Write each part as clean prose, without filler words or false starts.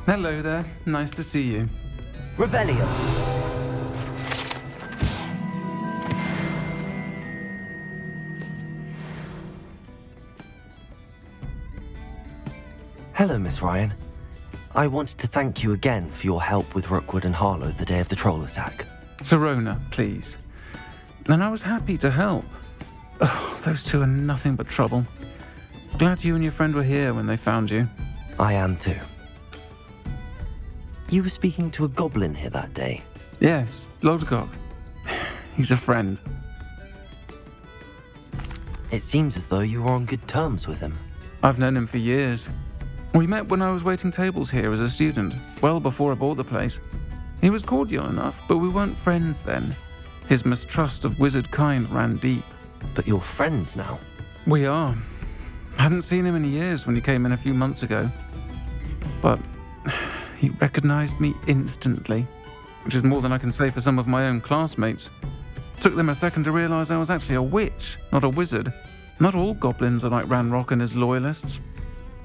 Hello there. Nice to see you. Revelio. Hello, Miss Ryan. I wanted to thank you again for your help with Rookwood and Harlow the day of the troll attack. Sirona, please. And I was happy to help. Oh, those two are nothing but trouble. Glad you and your friend were here when they found you. I am too. You were speaking to a goblin here that day. Yes, Lodgok. He's a friend. It seems as though you were on good terms with him. I've known him for years. We met when I was waiting tables here as a student, well before I bought the place. He was cordial enough, but we weren't friends then. His mistrust of wizard kind ran deep. But you're friends now. We are. Hadn't seen him in years when he came in a few months ago. But he recognized me instantly, which is more than I can say for some of my own classmates. Took them a second to realize I was actually a witch, not a wizard. Not all goblins are like Ranrock and his loyalists.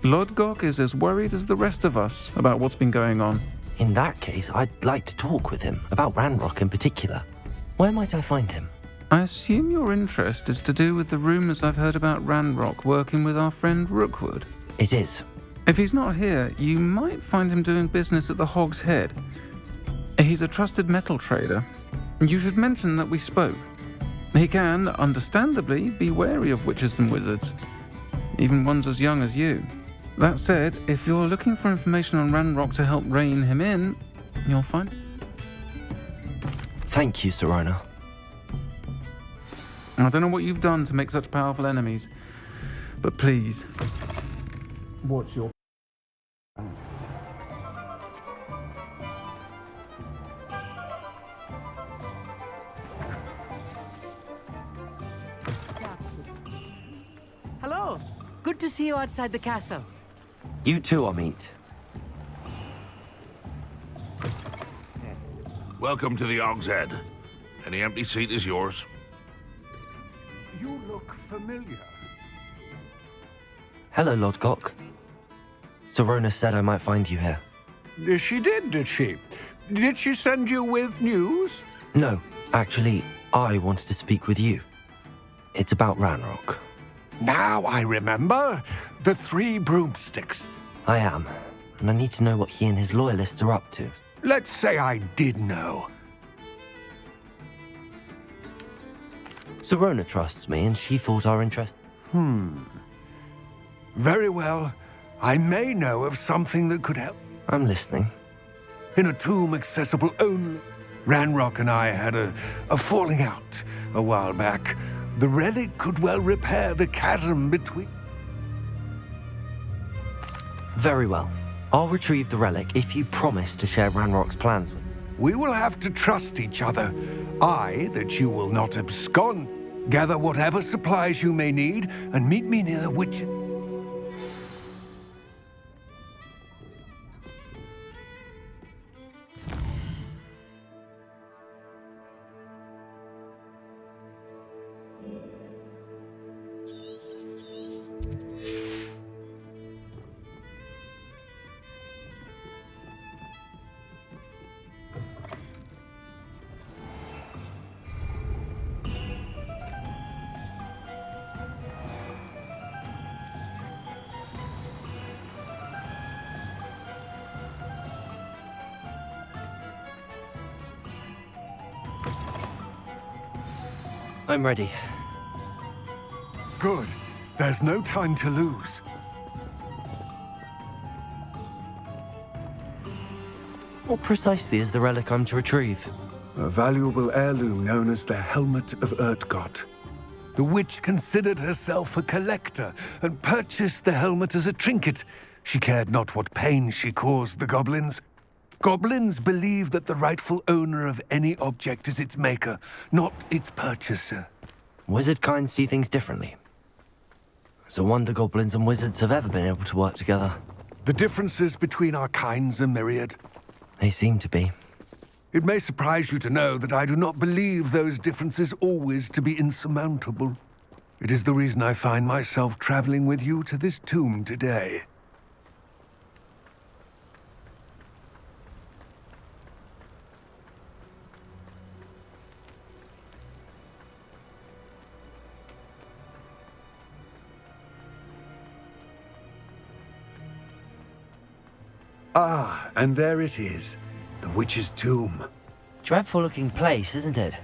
Lodgok is as worried as the rest of us about what's been going on. In that case, I'd like to talk with him, about Ranrock in particular. Where might I find him? I assume your interest is to do with the rumors I've heard about Ranrock working with our friend Rookwood. It is. If he's not here, you might find him doing business at the Hog's Head. He's a trusted metal trader. You should mention that we spoke. He can, understandably, be wary of witches and wizards, even ones as young as you. That said, if you're looking for information on Ranrock to help rein him in, you'll find. Thank you, Sirona. I don't know what you've done to make such powerful enemies, but please, watch your. Hello. Good to see you outside the castle. You too, Amit. Welcome to the Hog's Head. Any empty seat is yours. You look familiar. Hello, Lodgok. Sirona said I might find you here. She did she? Did she send you with news? No, actually, I wanted to speak with you. It's about Ranrock. Now I remember. The three broomsticks. I am, and I need to know what he and his loyalists are up to. Let's say I did know. Sirona trusts me, and she thought our interest... Very well. I may know of something that could help. I'm listening. In a tomb accessible only. Ranrock and I had a falling out a while back. The relic could well repair the chasm between... Very well. I'll retrieve the relic if you promise to share Ranrock's plans with me. We will have to trust each other. I, that you will not abscond. Gather whatever supplies you may need, and meet me near the witch... I'm ready. Good. There's no time to lose. What precisely is the relic I'm to retrieve? A valuable heirloom known as the Helmet of Urtgott. The witch considered herself a collector and purchased the helmet as a trinket. She cared not what pain she caused the goblins. Goblins believe that the rightful owner of any object is its maker, not its purchaser. Wizard kind see things differently. It's a wonder goblins and wizards have ever been able to work together. The differences between our kinds are myriad. They seem to be. It may surprise you to know that I do not believe those differences always to be insurmountable. It is the reason I find myself traveling with you to this tomb today. Ah, and there it is. The witch's tomb. Dreadful looking place, isn't it?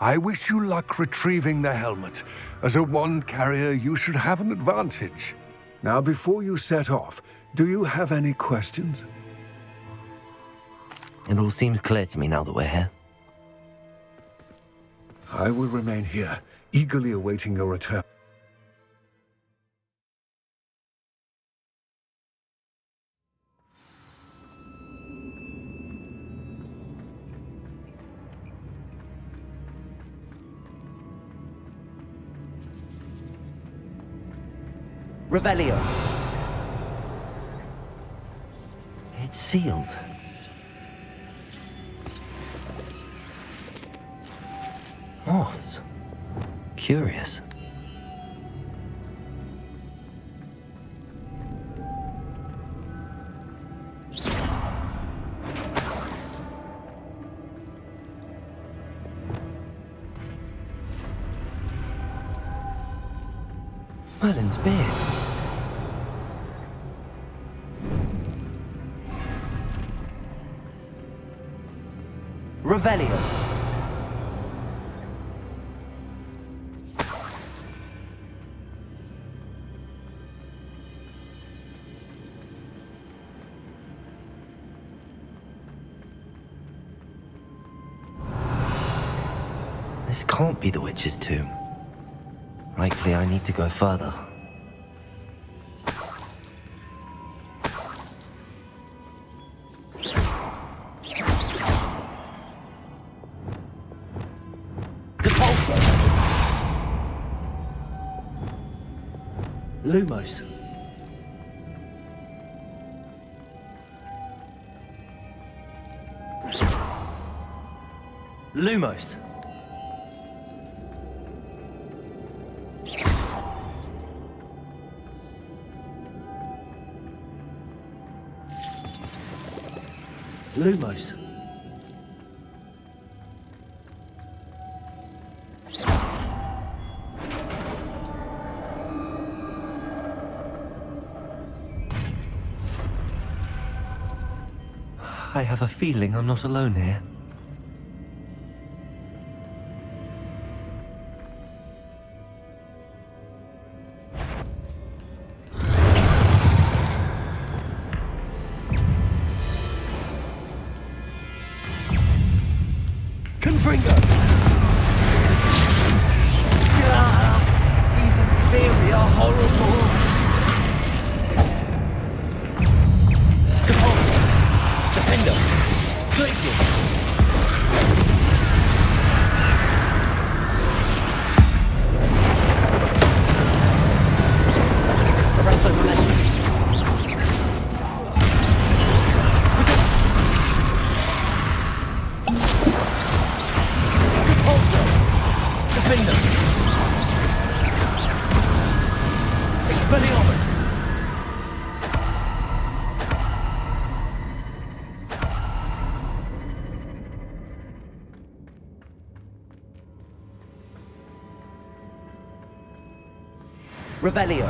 I wish you luck retrieving the helmet. As a wand carrier, you should have an advantage. Now, before you set off, do you have any questions? It all seems clear to me now that we're here. I will remain here, eagerly awaiting your return. Revelio. It's sealed. Moths. Curious. Merlin's beard. Revelio. This can't be the witch's tomb. Likely I need to go further. Lumos. Lumos. Lumos. I have a feeling I'm not alone here. These inferior, horrible. Compulsor. Defender. Glacier. Arrest the momentum. Compulsor. Defender. Expelliarmus. Revelio.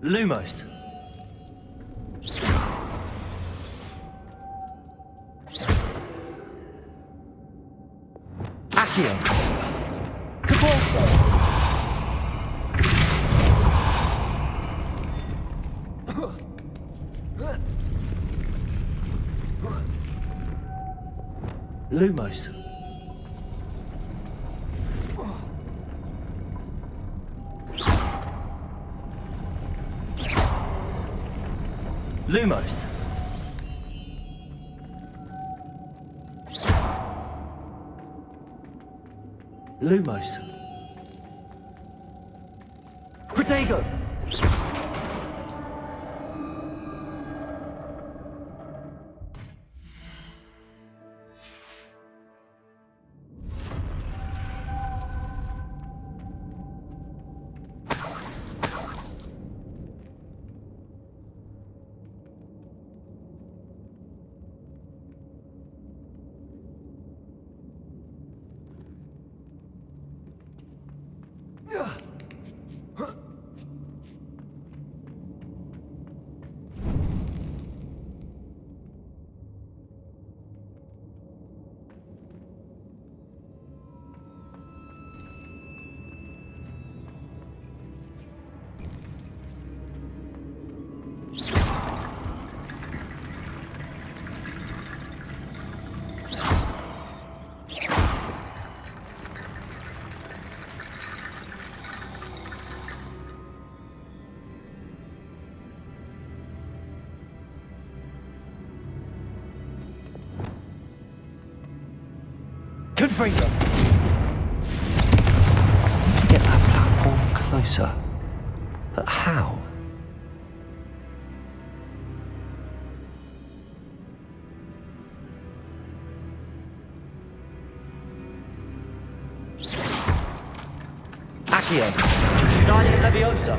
Lumos. Accio. Cabalso. Lumos. Lumos. Lumos. Protego. Confringo! Get that platform closer. But how? Accio! Guardian Leviosa!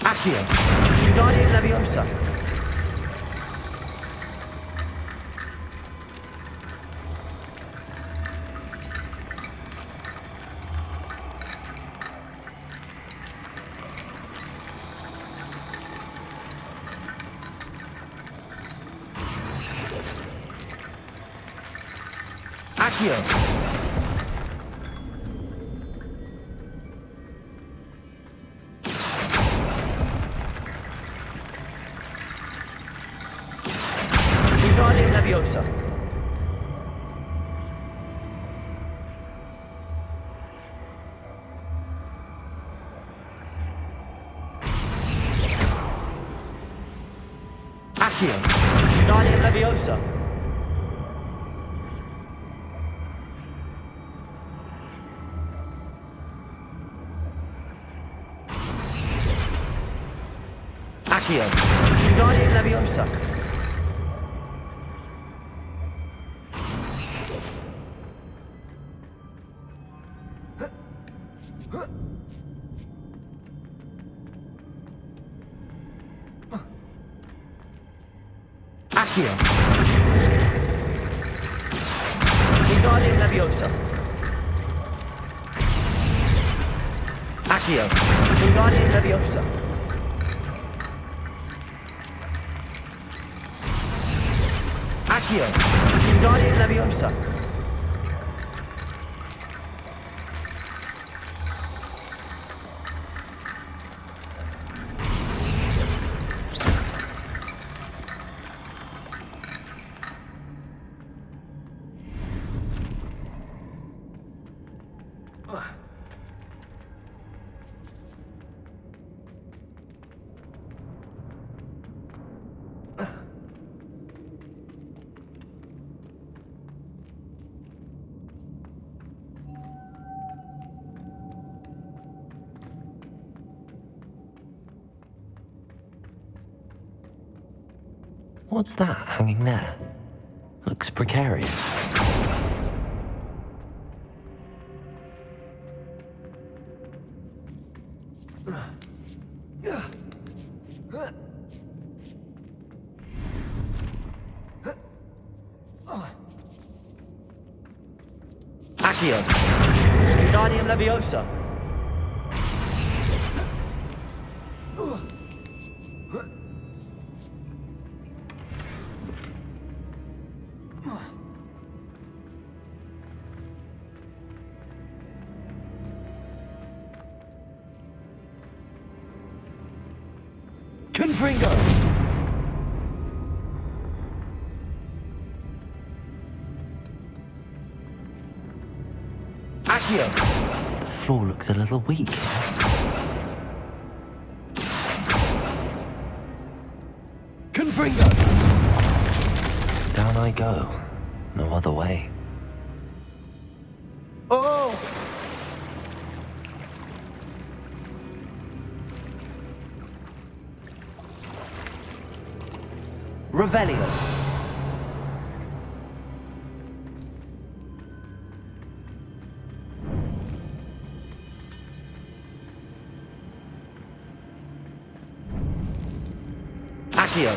Accio! Guardian Leviosa! Accio! Guardian Leviosa! Accio! Guardian Leviosa! Accio! Guardian Leviosa! Accio! Guardian Leviosa! Accio! Guardian Leviosa! Accio! Guardian Leviosa! What's that hanging there? Looks precarious. Accio! Guardian Leviosa! Confringo! Accio! The floor looks a little weak. Confringo! Down I go. No other way. Oh! Revelio. Accio.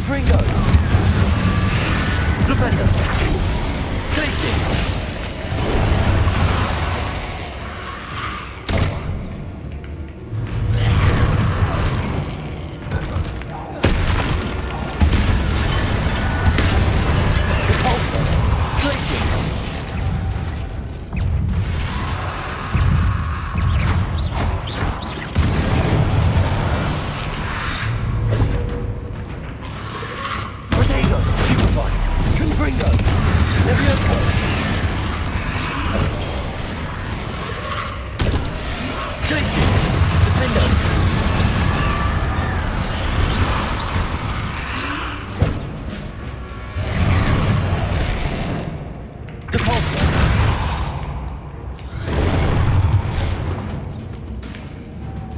Confringo! Flipendo! Glacis!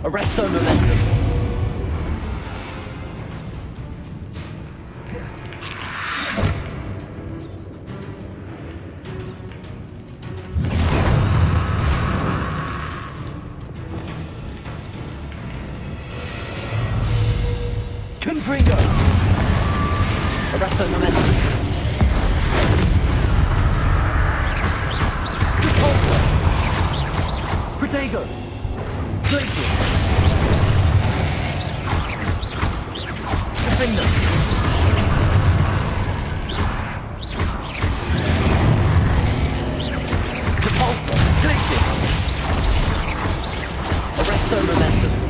Arresto momentum. Confringo. Arresto momentum. Repulsor. Protego. Glacier. Defender. Repulsor. Glacier. Arresto momentum.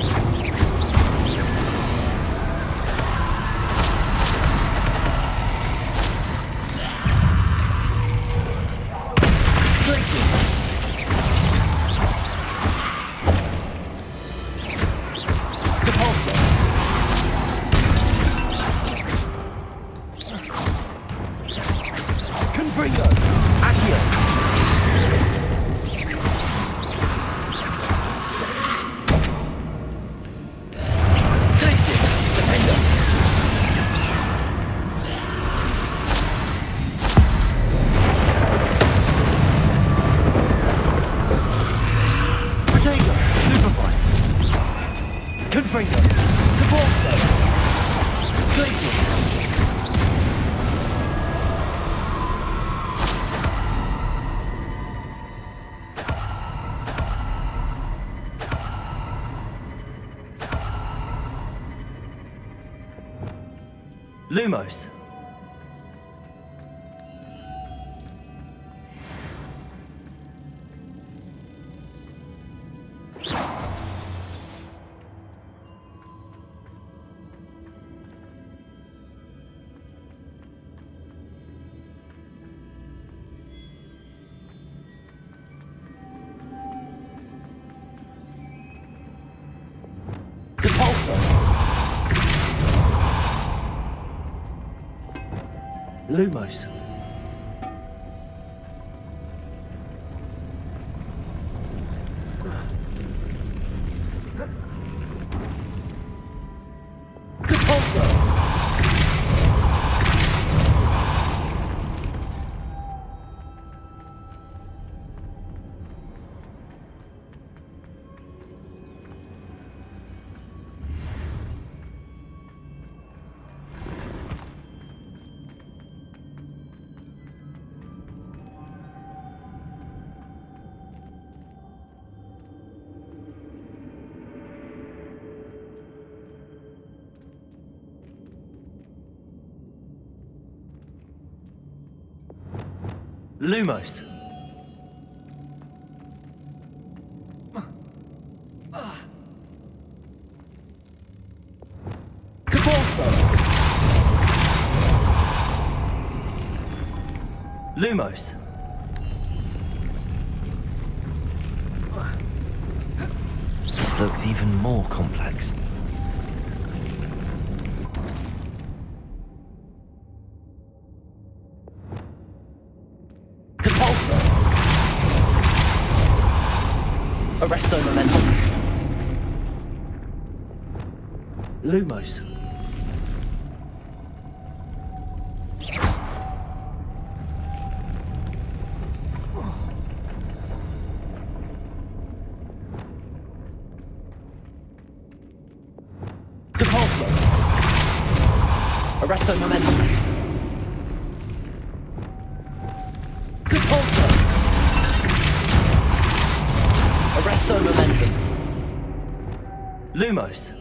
Lumos. Lumos. Lumos. Lumos. This looks even more complex. Arresto momentum. Lumos. Arresto momentum. Depulso. Arresto momentum. Lumos.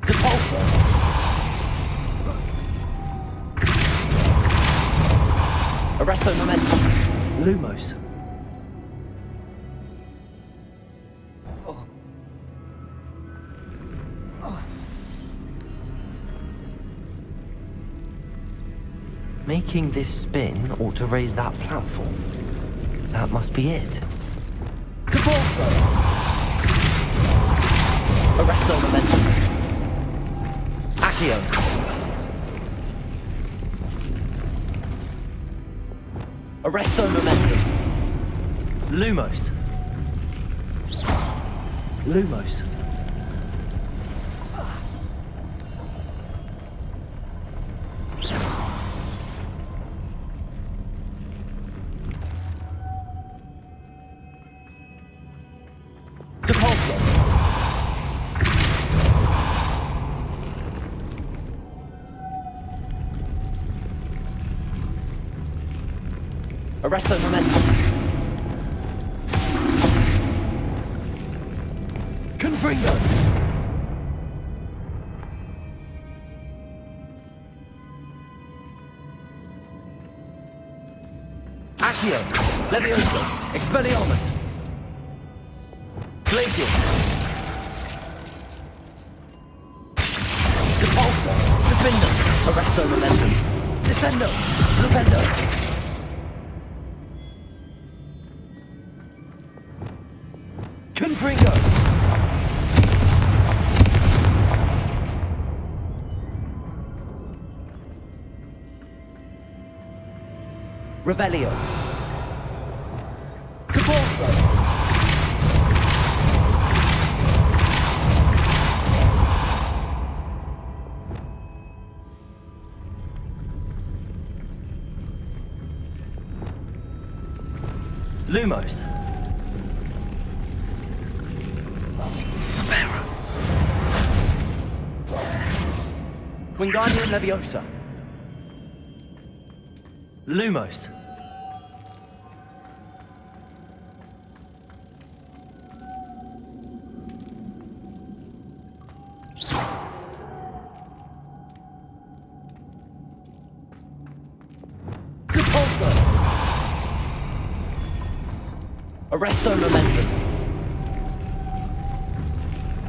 Depulso. Arresto momentum. Lumos. Making this spin ought to raise that platform. That must be it. Depulso. Arresto momentum. Accio. Arresto momentum. Lumos. Lumos. Depulso. Arresto momentum. Confringo. Accio. Levioso. Expelliarmus. Glacius. Depulso. Defendo. Arresto momentum. Descendo. Flipendo. Confringo. Revelio. Depulso. Lumos. Wingardium Leviosa. Lumos. Depulso. Arresto momentum.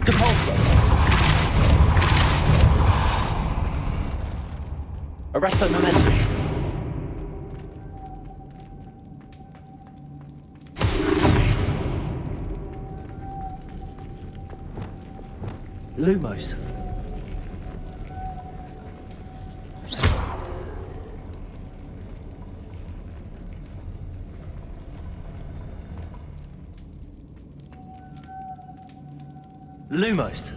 Depulso. Arresto momentum. Lumos. Lumos.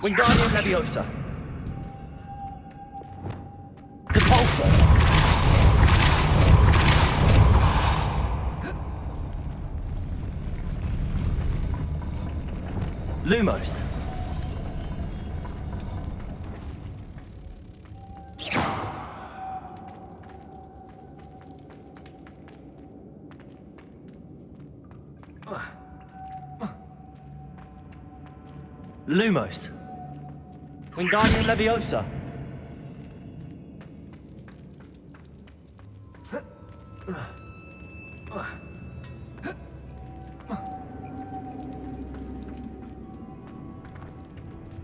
Wingardium Leviosa. Depulso. Lumos. Lumos. Wingardium Leviosa.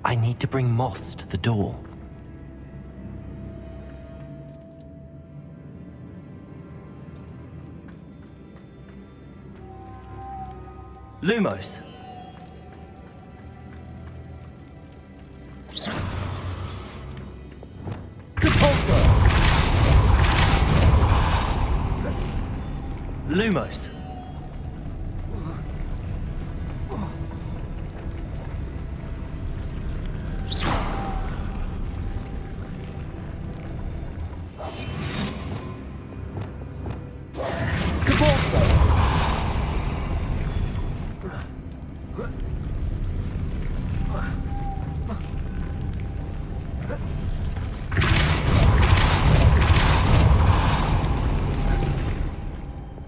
I need to bring moths to the door. Lumos. Lumos.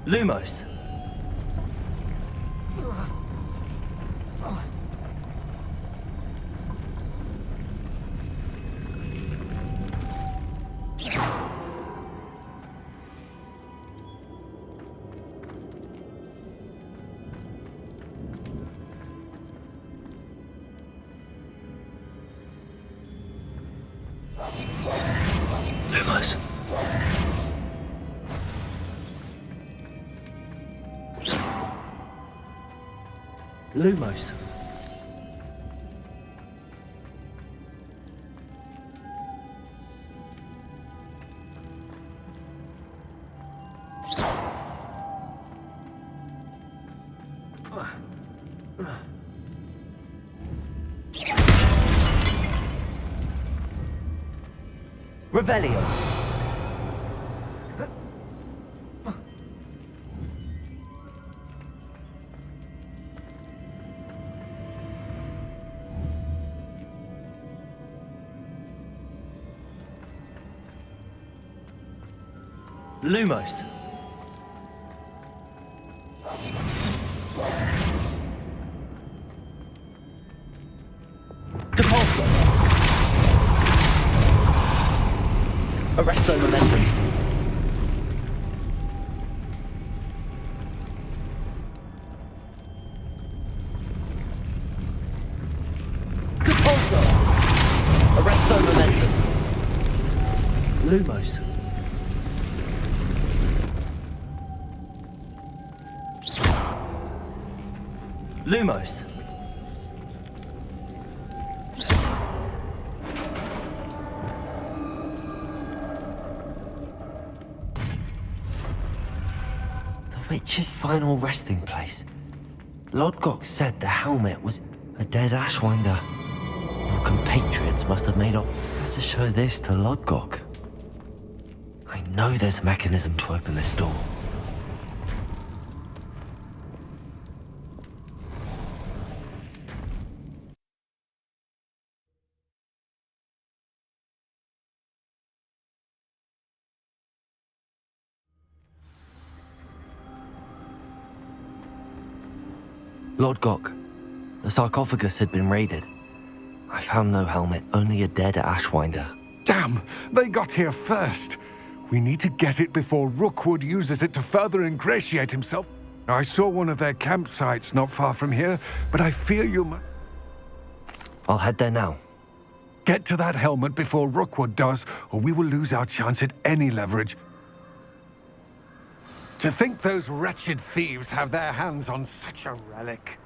Lumos. Lumos. Lumos. Revelio. Lumos. Depulso. Arresto momentum. Depulso. Arresto momentum. Lumos. Lumos. The witch's final resting place. Lodgok said the helmet was a dead Ashwinder. Your compatriots must have made up to show this to Lodgok. I know there's a mechanism to open this door. Lodgok, the sarcophagus had been raided. I found no helmet, only a dead Ashwinder. Damn! They got here first. We need to get it before Rookwood uses it to further ingratiate himself. I saw one of their campsites not far from here, but I fear you might... I'll head there now. Get to that helmet before Rookwood does, or we will lose our chance at any leverage. To think those wretched thieves have their hands on such a relic.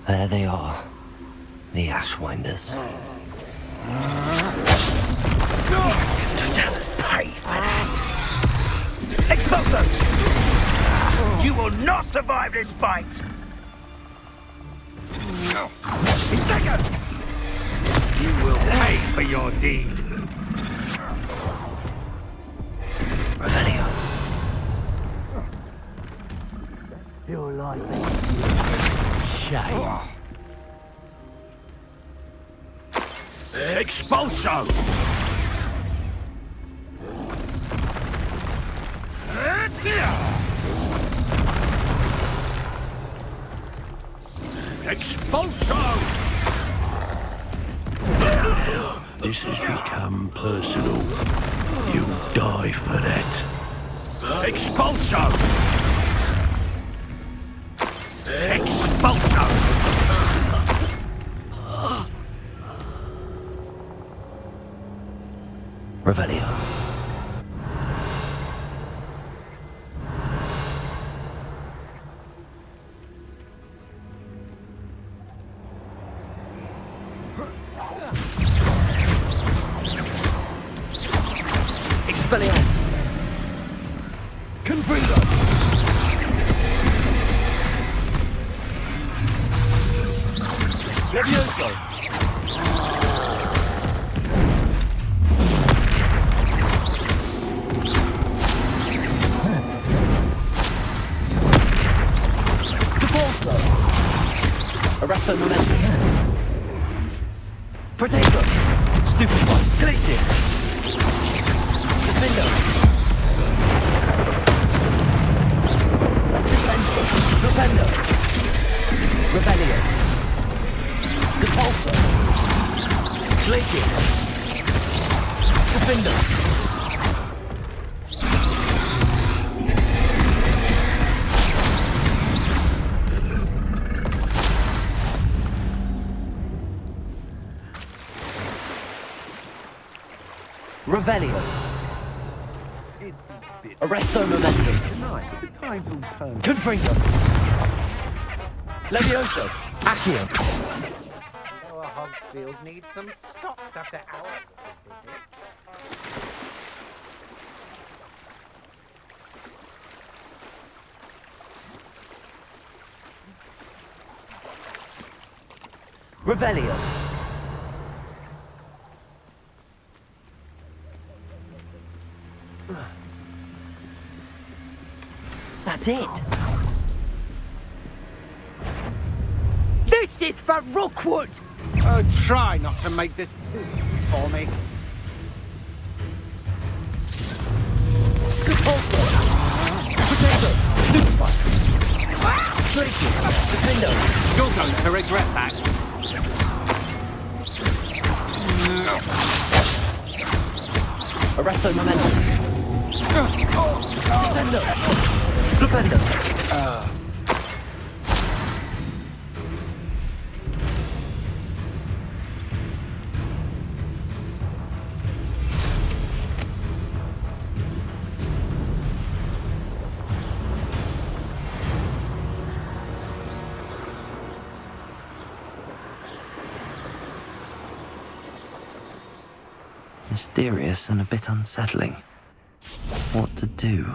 There they are. The Ashwinders. Totalis, pay for that! Expulso! You will not survive this fight! Integre! You will pay for your deed! Revelio. Your life shame. Expulso! Expulso! This has become personal. You'll die for that. Expulso! Expulso! Revelio. Expelliarmus! Confringo! Levioso! Debolso! Arresto momentum! Protego! Stupefy! Glacius! Defendo! Descendo! Propendo! Rebellion! Depulso! Glacius! Defendo! Revelio! Arresto momentum! Confringo! Levioso! Accio! Our Hogsfield needs some socks after our Revelio. That's it. This is for Rookwood! Oh, try not to make this for me. Repulsor. Potato. Stupefy. Glacius. Defendo. You're going to regret that. Arresto momentum. Descendo. Flipendo. Mysterious and a bit unsettling. What to do?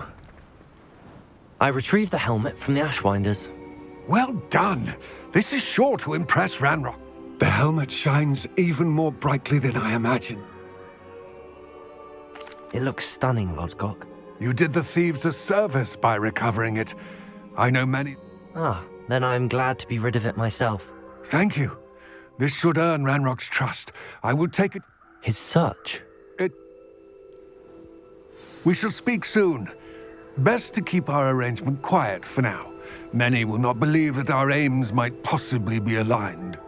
I retrieved the helmet from the Ashwinders. Well done. This is sure to impress Ranrock. The helmet shines even more brightly than I imagined. It looks stunning, Lodgok. You did the thieves a service by recovering it. I know many... Ah, then I'm glad to be rid of it myself. Thank you. This should earn Ranrock's trust. I will take it... His such? We shall speak soon. Best to keep our arrangement quiet for now. Many will not believe that our aims might possibly be aligned.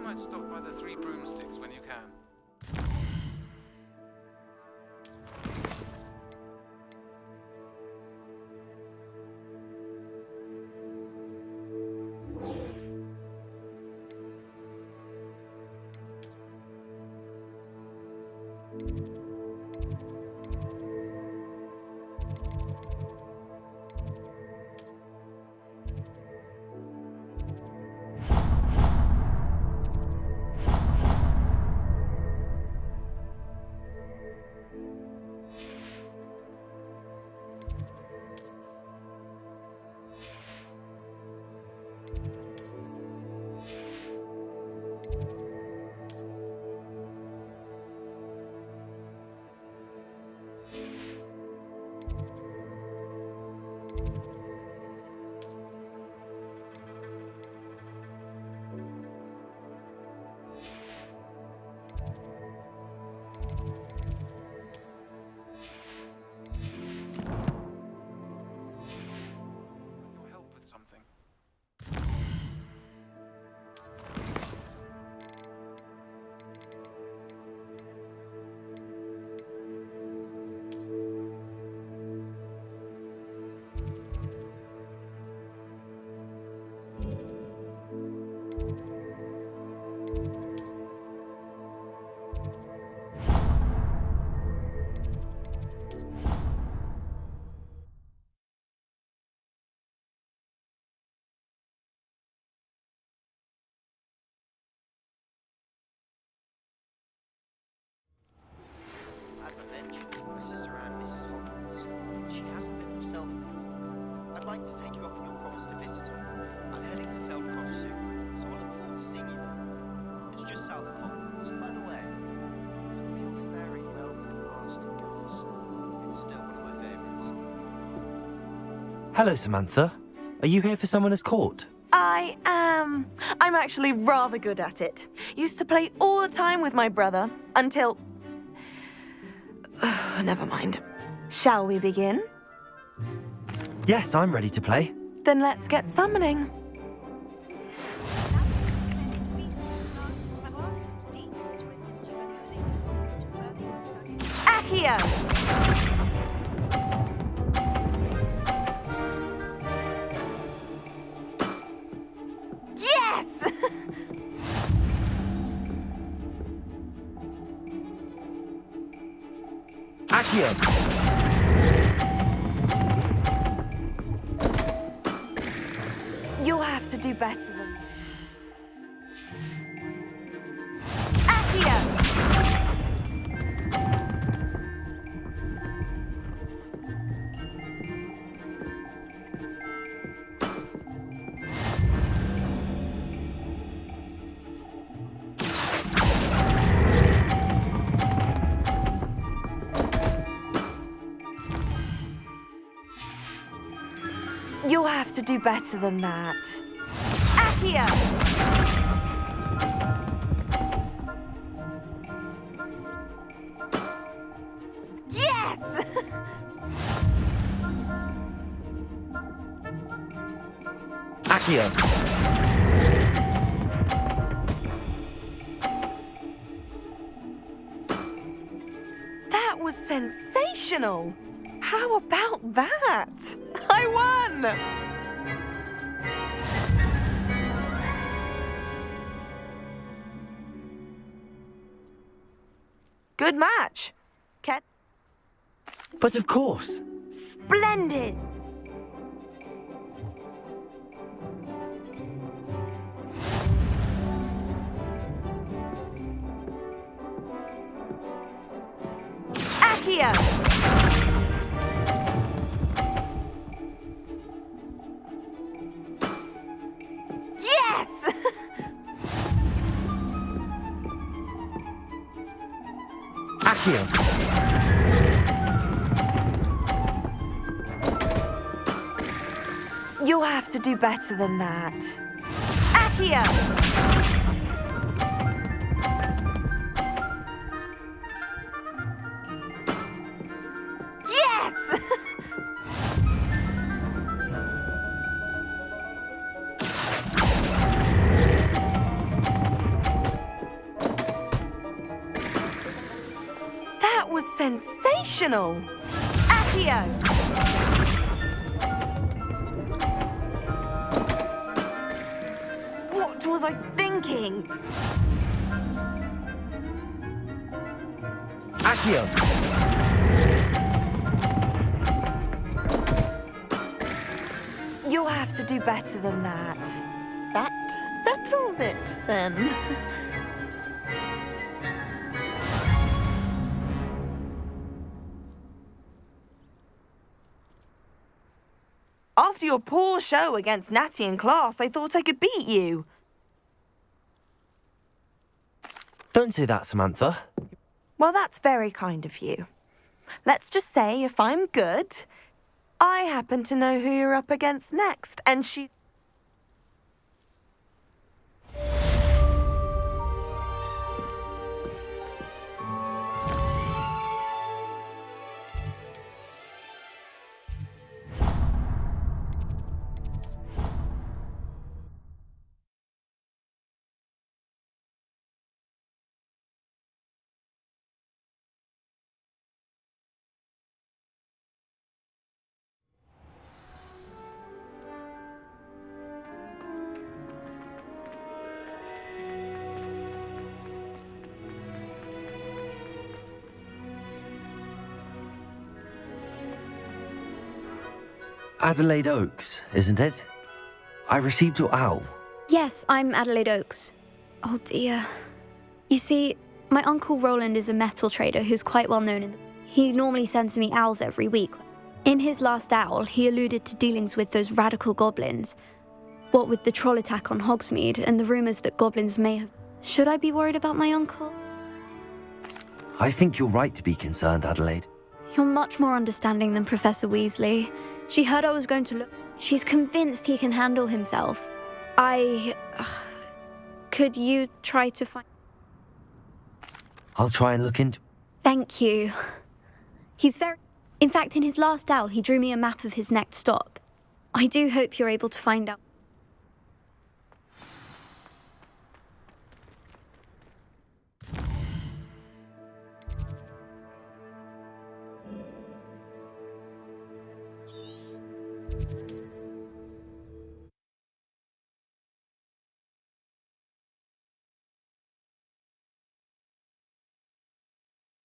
might stop by the Three Broomsticks when you can. Your help with something. As I mentioned, my sister Anne misses Hogwarts. She hasn't been herself lately. I'd like to take you up on your promise to visit her. I'm heading to Feldcroft soon, so I look forward to seeing you there. It's just south of Hogwarts. By the way, I hope you're faring well with the blasting curse. It's still one of my favourites. Hello, Samantha. Are you here for Summoner's Court? I am. I'm actually rather good at it. Used to play all the time with my brother until... Never mind. Shall we begin? Yes, I'm ready to play. Then let's get summoning. Accio! Yes! Accio! You'll have to do better than... Accio! You'll have to do better than that. Accio! Yes! Accio! That was sensational! How about that? I won! Good match. Cat. But of course. Splendid! Accio! Yes! Accio! You'll have to do better than that. Accio! Yes! sensational! Accio! What was I thinking? Accio! You'll have to do better than that. That settles it, then. After your poor show against Natty in class, I thought I could beat you. Don't say that, Samantha. Well, that's very kind of you. Let's just say if I'm good, I happen to know who you're up against next, and she... Adelaide Oaks, isn't it? I received your owl. Yes, I'm Adelaide Oaks. Oh dear. You see, my uncle Roland is a metal trader who's quite well known in the... He normally sends me owls every week. In his last owl, he alluded to dealings with those radical goblins. What with the troll attack on Hogsmeade and the rumours that goblins may have... Should I be worried about my uncle? I think you're right to be concerned, Adelaide. You're much more understanding than Professor Weasley. She heard I was going to look... She's convinced he can handle himself. Could you try to find... I'll try and look into... Thank you. He's very... In fact, in his last owl, he drew me a map of his next stop. I do hope you're able to find out...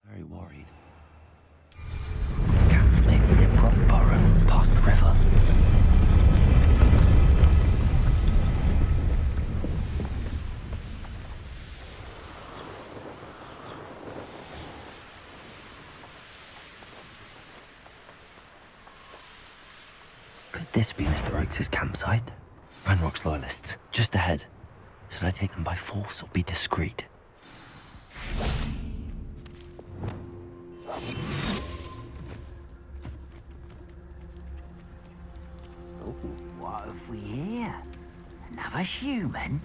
Very worried. This can't make me near Brockborough, past the river. Could this be Mr. Oakes' campsite? Ranrock's loyalists, just ahead. Should I take them by force or be discreet? What have we here? Another human?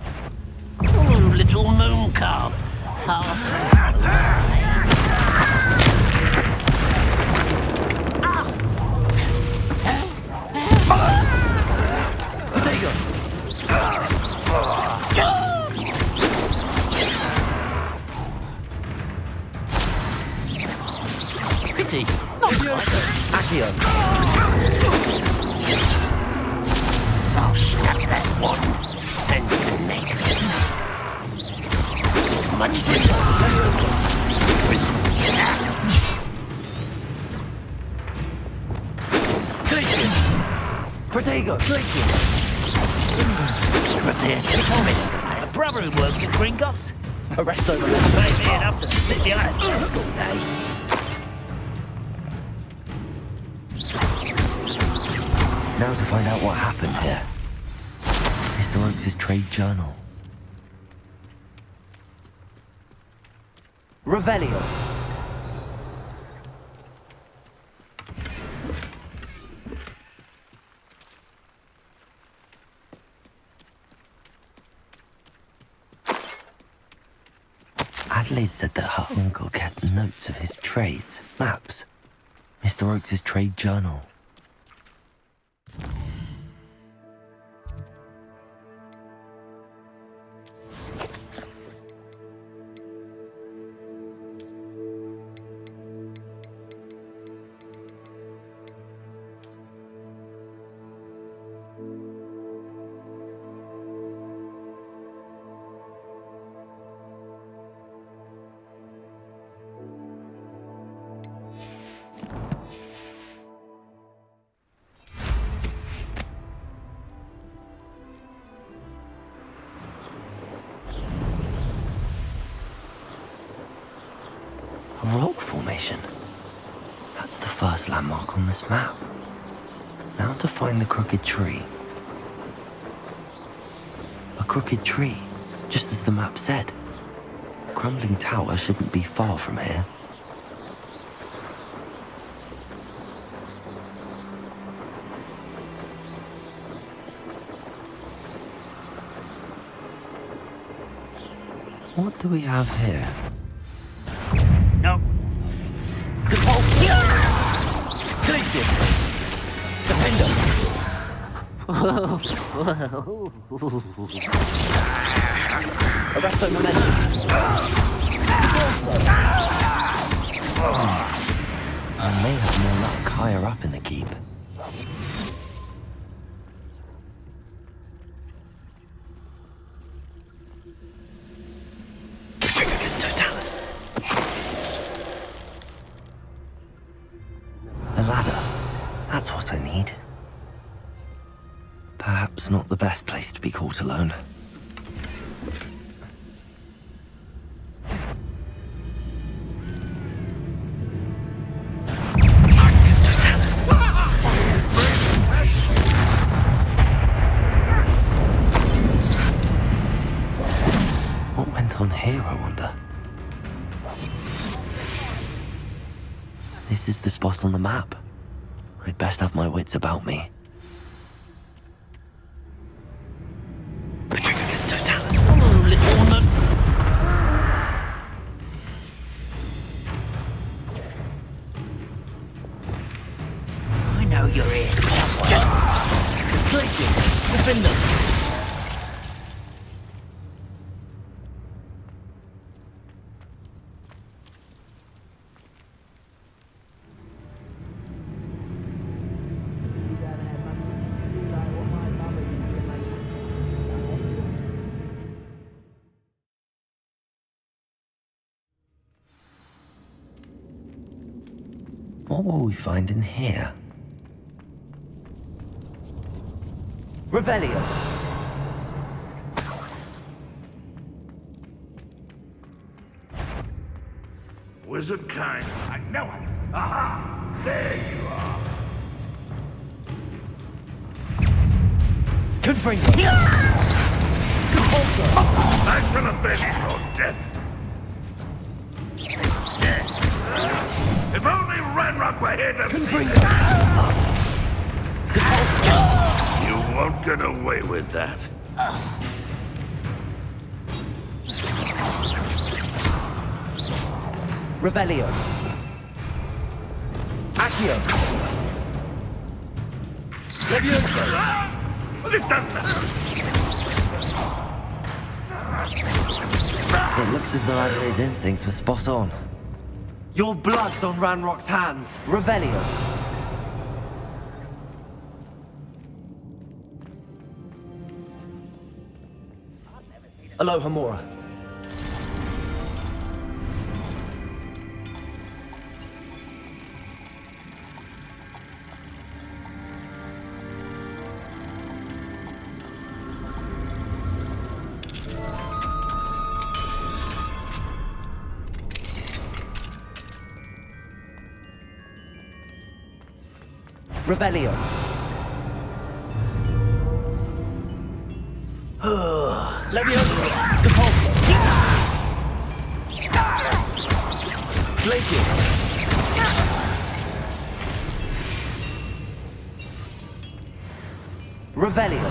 Oh, little moon calf. Pity. Not Accio. I'll snap that one. And the neck. Much too Protego, Glacier. Prepare to vomit. I have a brother who works at Gringotts. Arrest them. Paid me enough to sit behind a desk all day. Now to find out what happened here. Mr. Oakes' trade journal. Revelio. Adelaide said that her uncle kept notes of his trades, maps. Mr. Oakes' trade journal. A rock formation. That's the first landmark on this map. Now to find the crooked tree. A crooked tree, just as the map said. Crumbling tower shouldn't be far from here. What do we have here? No. Glacius! Defender! Arresto momentum. I may have more luck higher up in the keep. Totalis. A ladder. That's what I need. Perhaps not the best place to be caught alone. What went on here, I wonder? This is the spot on the map. I'd best have my wits about me. Petrificus totalis. Oh, little woman. I know you're here. Glacius! Defender! What will we find in here? Revelio! Wizard kind. I know it. Aha! There you are. Confringo! Compulsor! I shall avenge your death. If only Ranrock were here to see it. You won't get away with that. Revelio! Accio! Levioso! This doesn't It looks as though Adelaide's instincts were spot on. Your blood's on Ranrock's hands! Revelio! Alohomora. Revelio. Levioso. Compulso. Glacius. Revelio.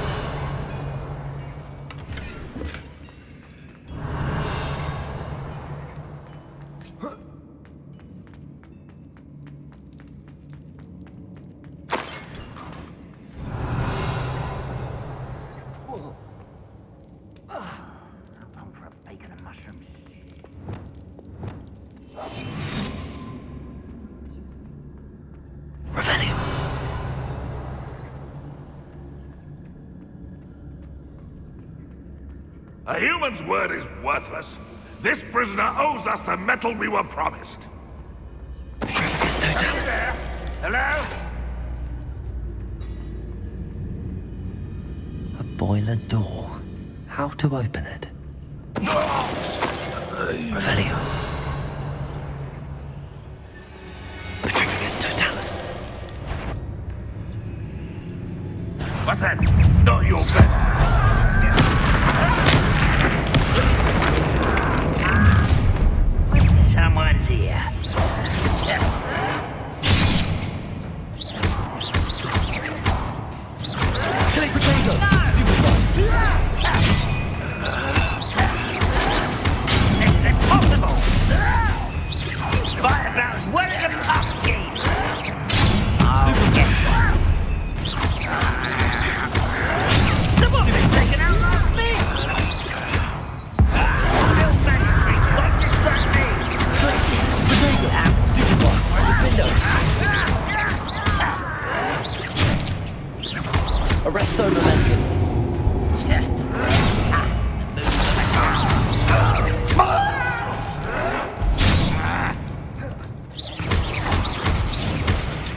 A human's word is worthless. This prisoner owes us the metal we were promised. Petrificus totalis. Hello? A boiler door. How to open it? Revelio. Spartan! Not your best. Someone's here. Killing potato! This is impossible! Fight about as well as a pumpkin! I'll get you. Someone's been taken out last me! Little magic tricks won't distract me! Potato! Stupid one! Window! Arresto momentum.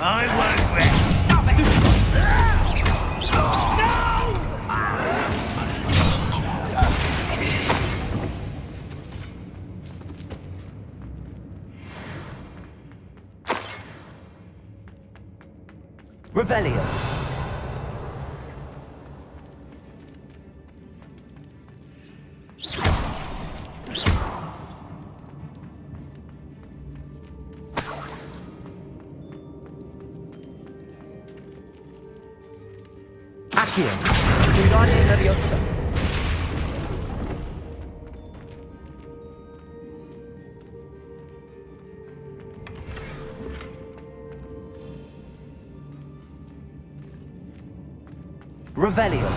I won't rest. Stop it! Revelio. Accio. Wingardium Leviosa. Revelio.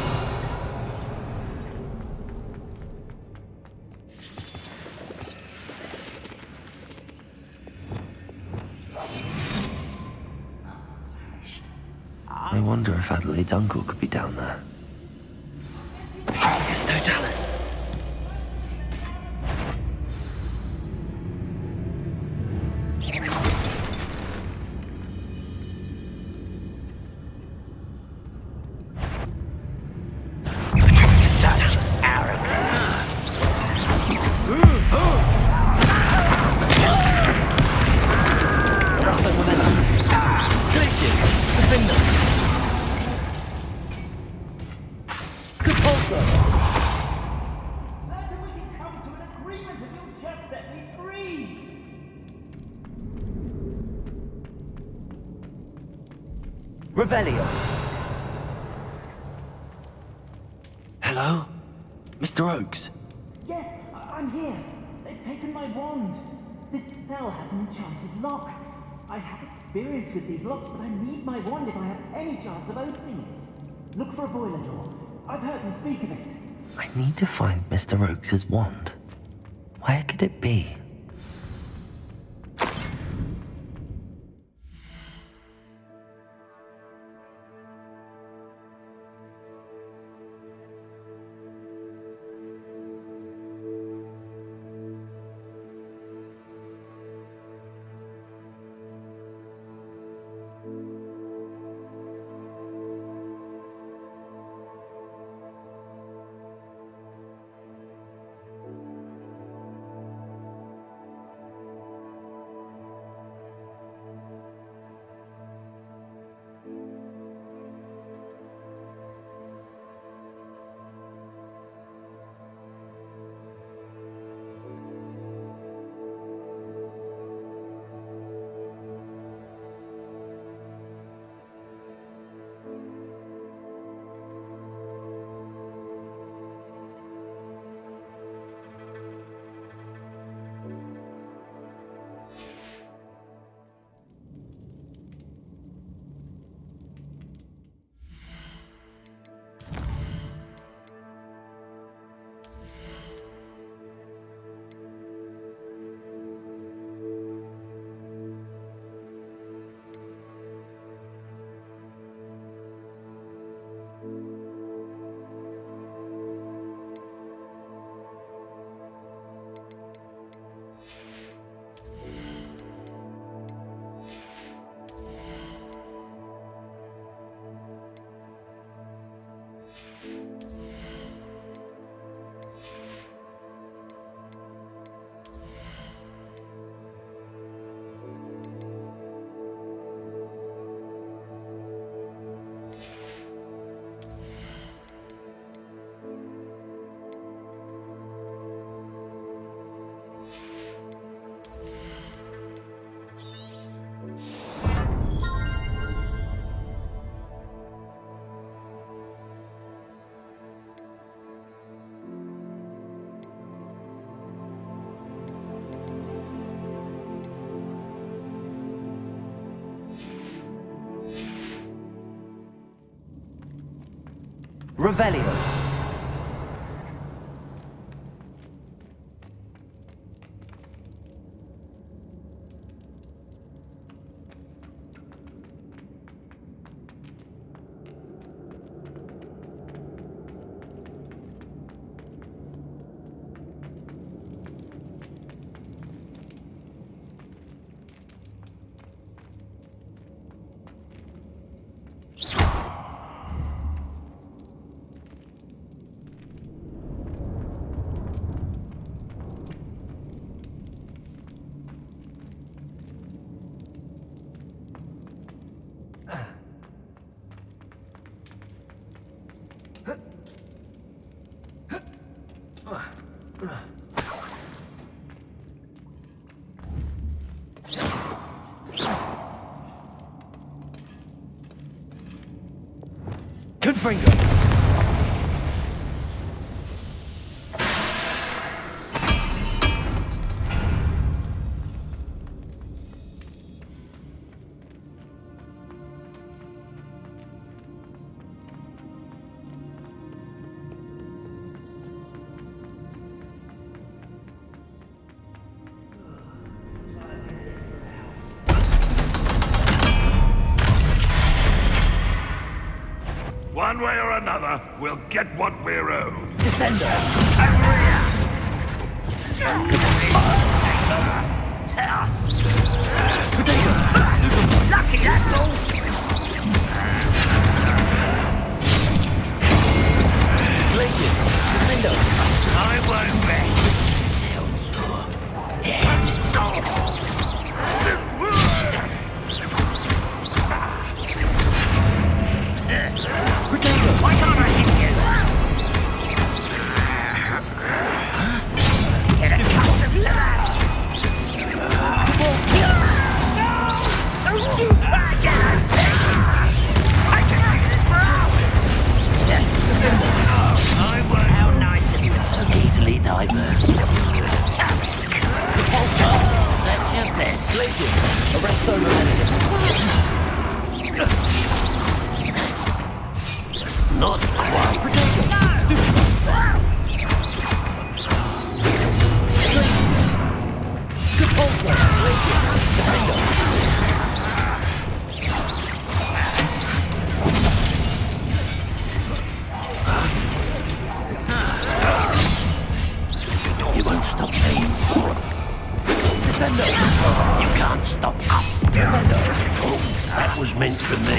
I wonder if Adelaide's uncle could be down there. Patroclus Totalis! Patroclus Totalis! Arresto momentum. Glacius. Defender. Compulsor. Certain we can come to an agreement if you'll just set me free! Revelio. Hello? Mr. Oakes? Yes, I'm here. They've taken my wand. This cell has an enchanted lock. I have experience with these locks, but I need my wand if I have any chance of opening it. Look for a boiler door. I've heard them speak of it. I need to find Mr. Oakes' wand. Where could it be? Revelio. Confringo. One way or another, we'll get what we're owed. Descendo. Lucky, that's all. Glaciers. Descendo. I won't rest till you're dead. Why can't I hit you? Get accustomed to that! No! Don't you try again! I can do this for us! I won't. How nice of you. Easily divert. That's your best. Glaciers. Arresto Revelio. Not quite. Good pulse. Glaciers. Defendo. You won't stop me. Descendo. You can't stop us. Oh, that was meant for me.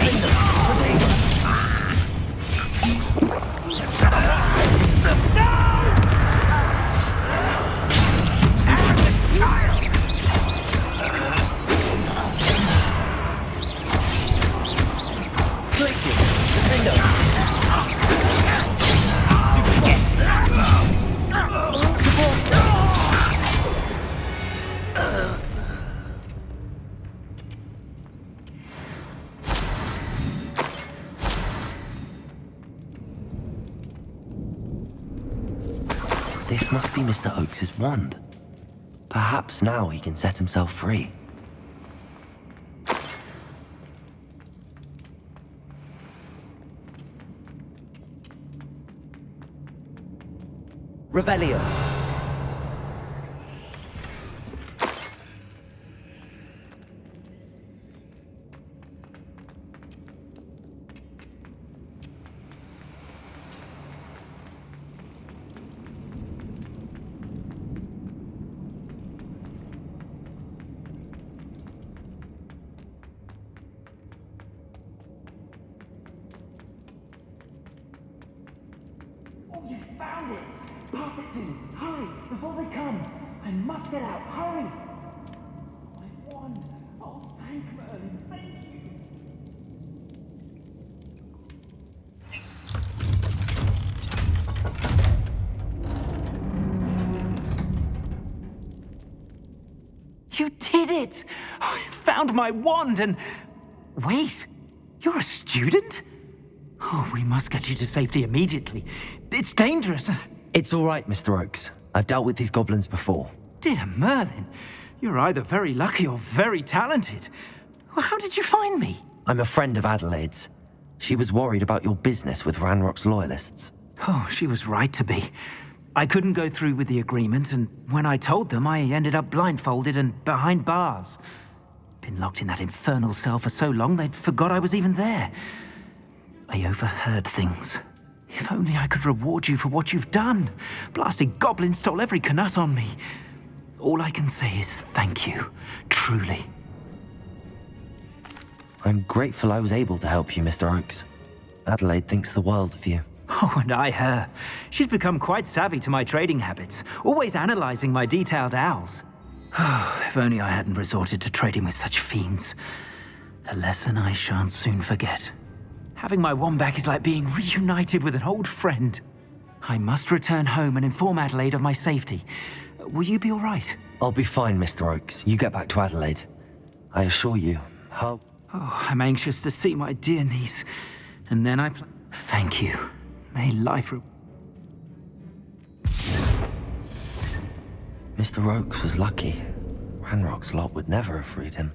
This must be Mr. Oakes's wand. Perhaps now he can set himself free. Revelio. Oh, you found it! Pass it to me! Hurry! Before they come! I must get out! Hurry! My wand! Oh, thank Merlin! Thank you! You did it! I found my wand and... Wait, you're a student? Oh, we must get you to safety immediately. It's dangerous. It's all right, Mr. Oakes. I've dealt with these goblins before. Dear Merlin, you're either very lucky or very talented. How did you find me? I'm a friend of Adelaide's. She was worried about your business with Ranrock's loyalists. Oh, she was right to be. I couldn't go through with the agreement, and when I told them, I ended up blindfolded and behind bars. Been locked in that infernal cell for so long, they'd forgot I was even there. I overheard things. If only I could reward you for what you've done. Blasted goblins stole every Knut on me. All I can say is thank you, truly. I'm grateful I was able to help you, Mr. Oakes. Adelaide thinks the world of you. Oh, and I her. She's become quite savvy to my trading habits, always analyzing my detailed owls. If only I hadn't resorted to trading with such fiends. A lesson I shan't soon forget. Having my wand back is like being reunited with an old friend. I must return home and inform Adelaide of my safety. Will you be all right? I'll be fine, Mr. Oakes. You get back to Adelaide. I assure you, her... Oh, I'm anxious to see my dear niece. And then Thank you. May life... Mr. Oakes was lucky. Ranrock's lot would never have freed him.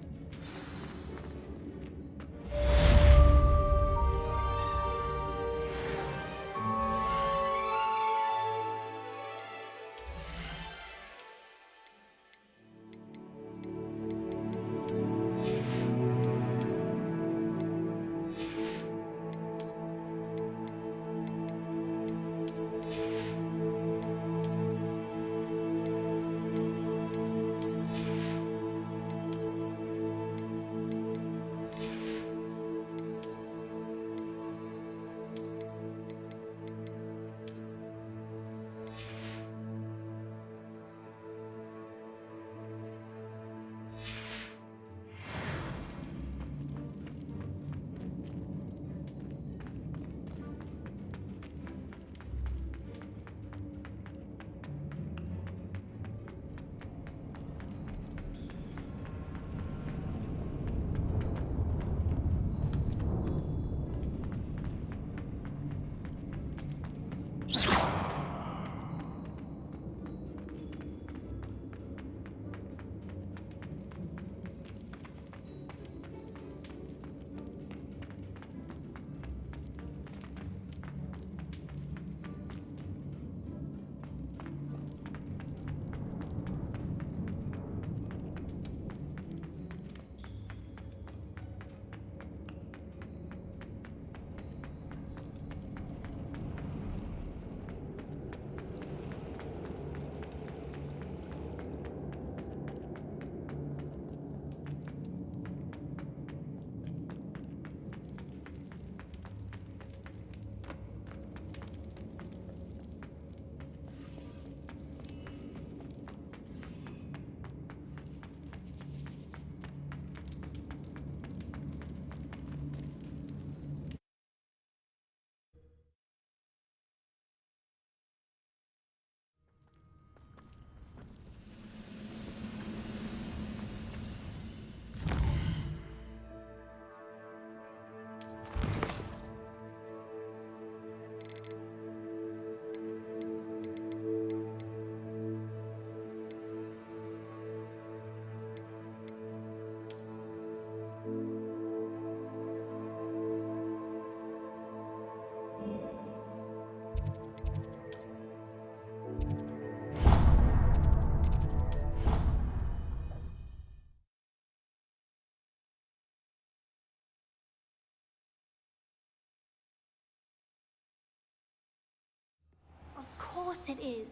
Of course it is.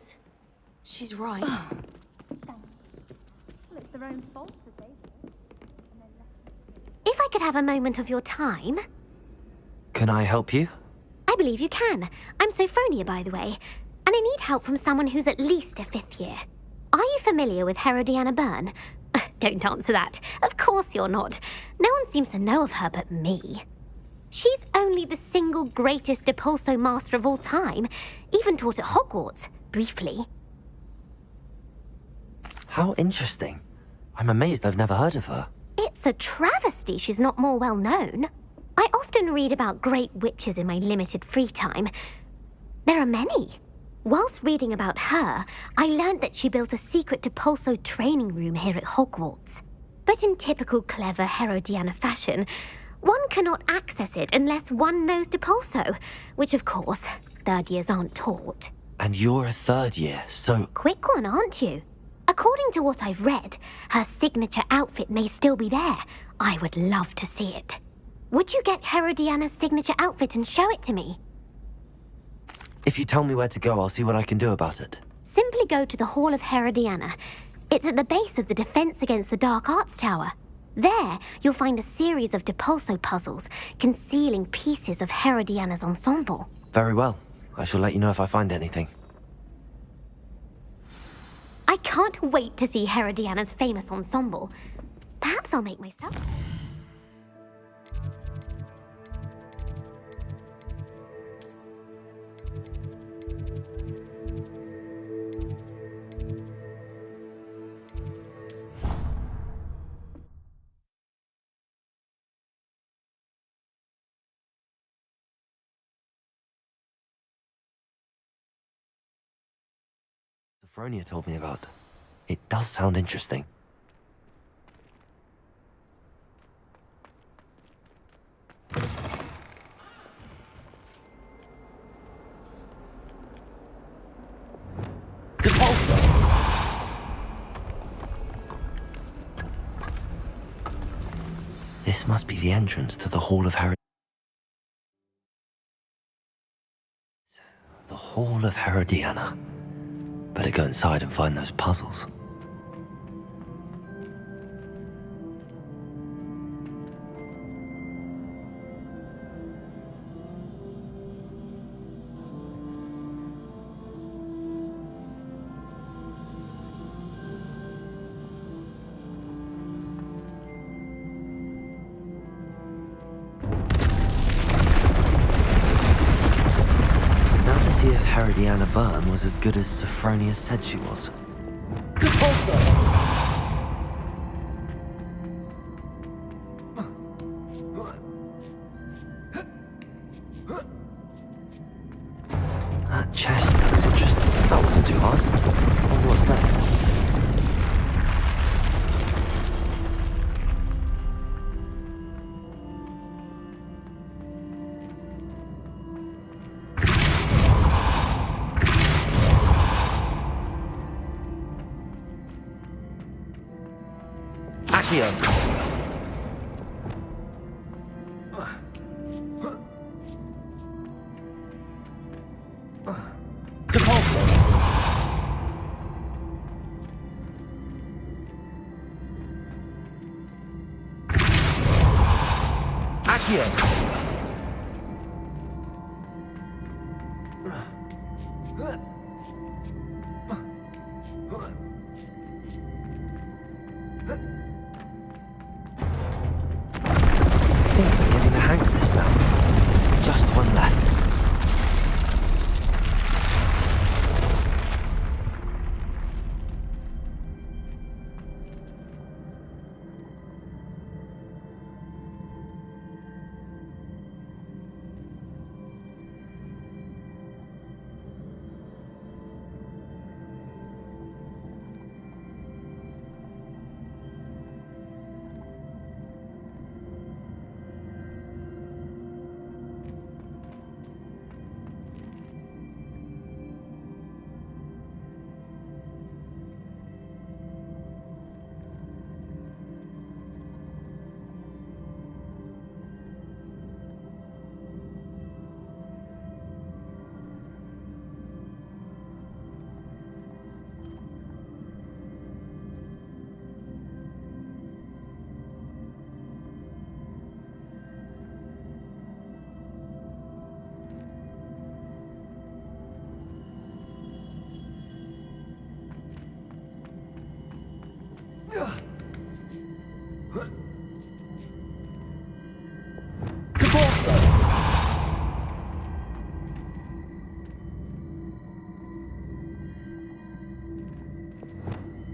She's right. Well, it's their own fault that they did. If I could have a moment of your time... Can I help you? I believe you can. I'm Sophronia, by the way. And I need help from someone who's at least a 5th year. Are you familiar with Herodiana Byrne? Don't answer that. Of course you're not. No one seems to know of her but me. She's only the single greatest Depulso master of all time. Even taught at Hogwarts, briefly. How interesting. I'm amazed I've never heard of her. It's a travesty she's not more well known. I often read about great witches in my limited free time. There are many. Whilst reading about her, I learned that she built a secret Depulso training room here at Hogwarts. But in typical clever Herodiana fashion, One cannot access it unless one knows Depulso, which of course, third years aren't taught. And you're a third year, so... Quick one, aren't you? According to what I've read, her signature outfit may still be there. I would love to see it. Would you get Herodiana's signature outfit and show it to me? If you tell me where to go, I'll see what I can do about it. Simply go to the Hall of Herodiana. It's at the base of the Defense Against the Dark Arts Tower. There, you'll find a series of Depulso puzzles concealing pieces of Herodiana's ensemble. Very well. I shall let you know if I find anything. I can't wait to see Herodiana's famous ensemble. Perhaps I'll make myself... Sophronia told me about. It does sound interesting. Depulso! This must be the entrance to the Hall of Herodiana. The Hall of Herodiana. Better go inside and find those puzzles. See if Herodiana Byrne was as good as Sophronia said she was. That chest looks interesting. That wasn't too hard. I wonder what's next. Accio. Depulso. Accio.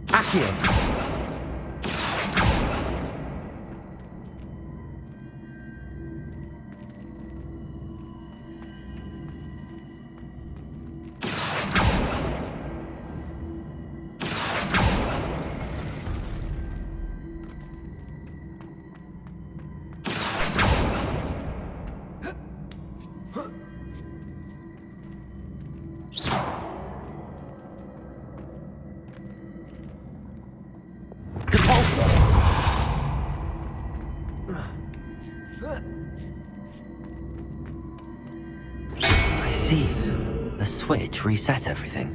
Accio. see. The switch reset everything.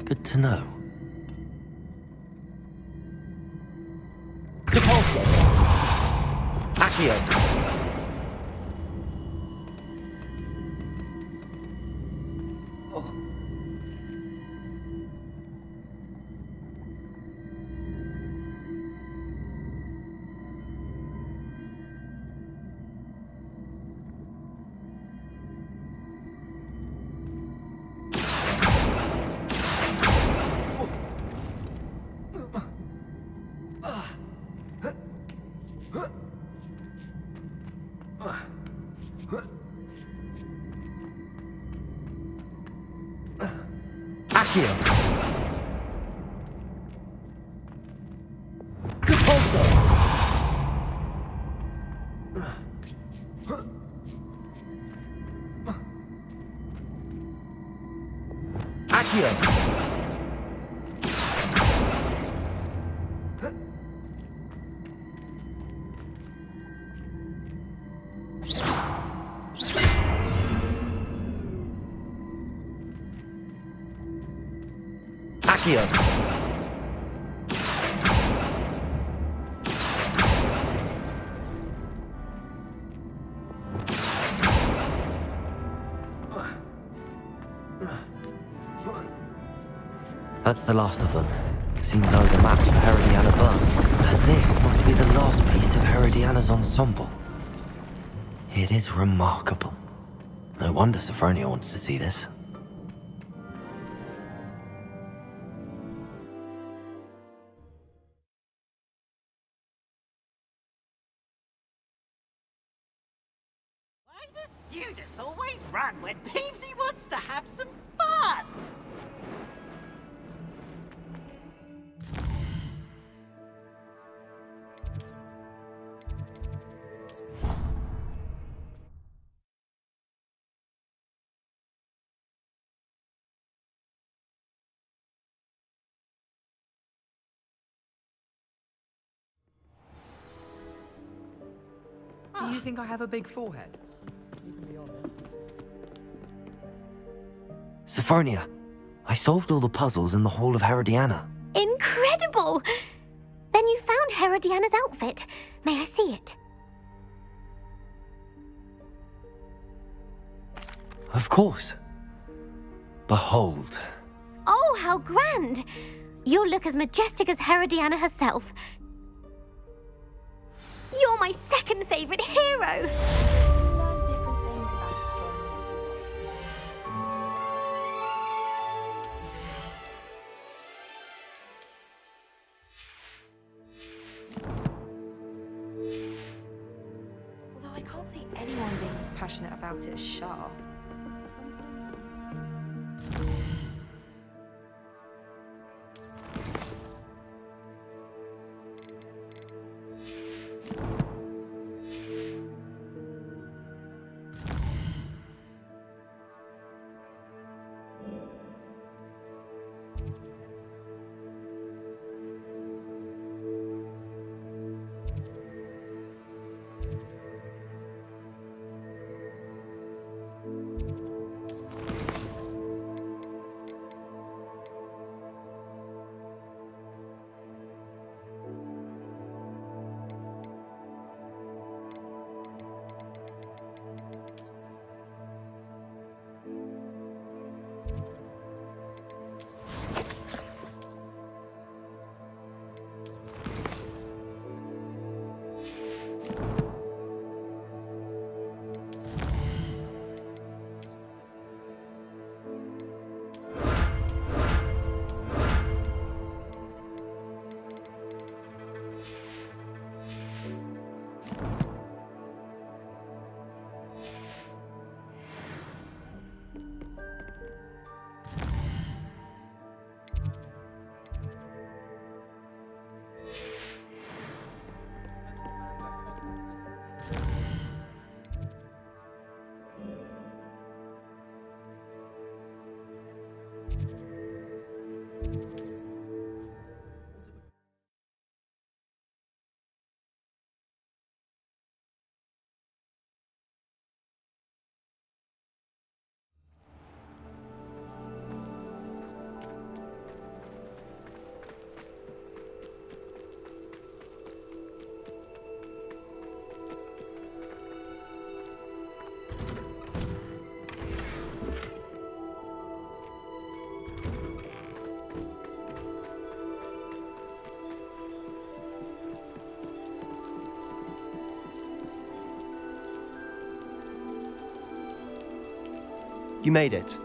Good to know. Depulso! Accio! Accio! Depulso! Accio! Accio! That's the last of them. Seems I was a match for Herodiana Byrne. And this must be the last piece of Herodiana's ensemble. It is remarkable. No wonder Sophronia wants to see this. Why do students always run when Peevesy wants to have some fun? Do you think I have a big forehead? Sophronia, I solved all the puzzles in the Hall of Herodiana. Incredible! Then you found Herodiana's outfit. May I see it? Of course. Behold. Oh, how grand! You'll look as majestic as Herodiana herself. You're my second favorite hero! Although I can't see anyone being as passionate about it as Shah. You made it.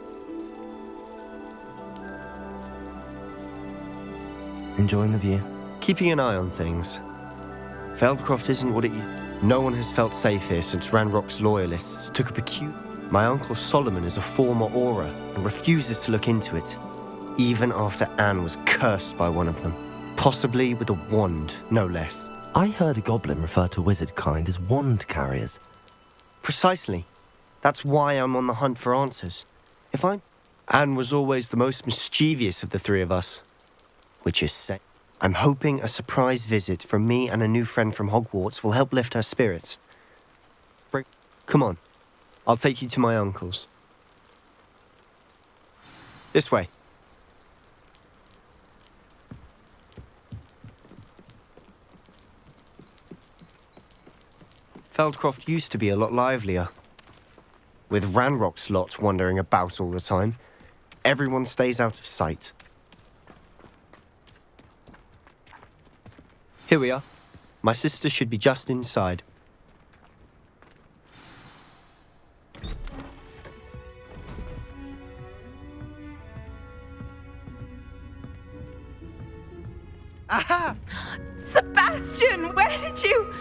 Enjoying the view? Keeping an eye on things. Feldcroft isn't what it... No one has felt safe here since Ranrock's loyalists took a peculiar... My uncle Solomon is a former Auror and refuses to look into it, even after Anne was cursed by one of them. Possibly with a wand, no less. I heard a goblin refer to wizard kind as wand carriers. Precisely. That's why I'm on the hunt for answers. Anne was always the most mischievous of the three of us. Which is safe. I'm hoping a surprise visit from me and a new friend from Hogwarts will help lift her spirits. Come on. I'll take you to my uncle's. This way. Feldcroft used to be a lot livelier. With Ranrock's lot wandering about all the time, everyone stays out of sight. Here we are. My sister should be just inside. Aha! Sebastian, where did you...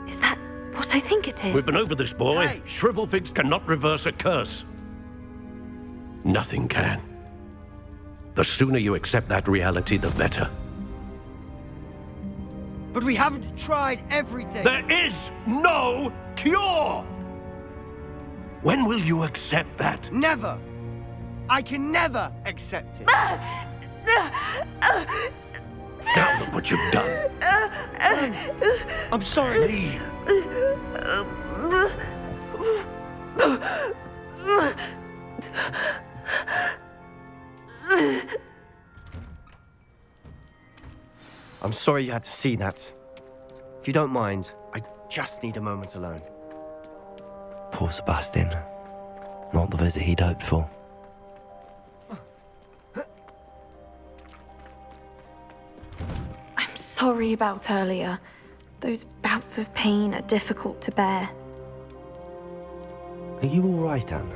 Is that what I think it is? We've been over this, boy. Hey. Shrivelfigs cannot reverse a curse. Nothing can. The sooner you accept that reality, the better. But we haven't tried everything. There is no cure! When will you accept that? Never! I can never accept it. Now look what you've done. I'm sorry. Leave. I'm sorry you had to see that. If you don't mind, I just need a moment alone. Poor Sebastian. Not the visit he'd hoped for. I'm sorry about earlier. Those bouts of pain are difficult to bear. Are you all right, Anne?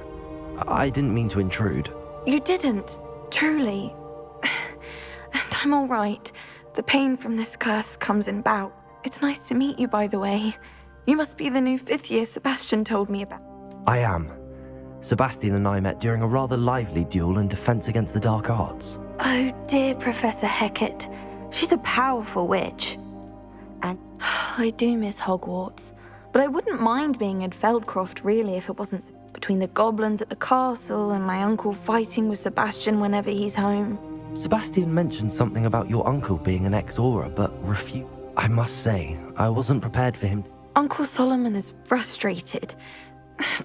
I didn't mean to intrude. You didn't, truly. And I'm all right. The pain from this curse comes in bout. It's nice to meet you, by the way. You must be the new 5th year Sebastian told me about. I am. Sebastian and I met during a rather lively duel in Defense Against the Dark Arts. Oh dear, Professor Hecat. She's a powerful witch. And I do miss Hogwarts. But I wouldn't mind being in Feldcroft, really, if it wasn't between the goblins at the castle and my uncle fighting with Sebastian whenever he's home. Sebastian mentioned something about your uncle being an ex-Auror, but refused. I must say, I wasn't prepared for him. Uncle Solomon is frustrated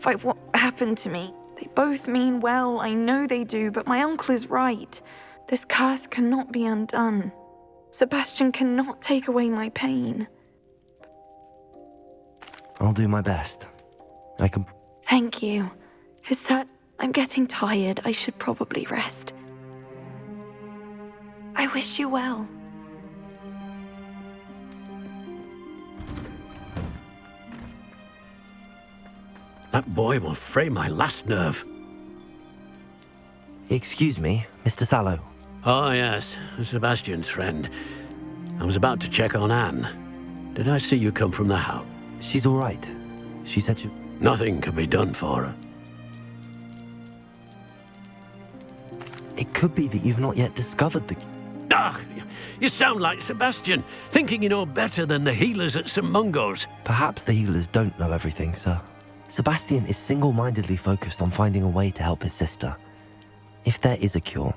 by what happened to me. They both mean well, I know they do, but my uncle is right. This curse cannot be undone. Sebastian cannot take away my pain. I'll do my best. I can... Thank you. I'm getting tired. I should probably rest. I wish you well. That boy will fray my last nerve. Excuse me, Mr. Sallow. Oh, yes, Sebastian's friend. I was about to check on Anne. Did I see you come from the house? She's all right. She said she... Nothing can be done for her. It could be that you've not yet discovered the... Ah, you sound like Sebastian, thinking you know better than the healers at St. Mungo's. Perhaps the healers don't know everything, sir. Sebastian is single-mindedly focused on finding a way to help his sister. If there is a cure,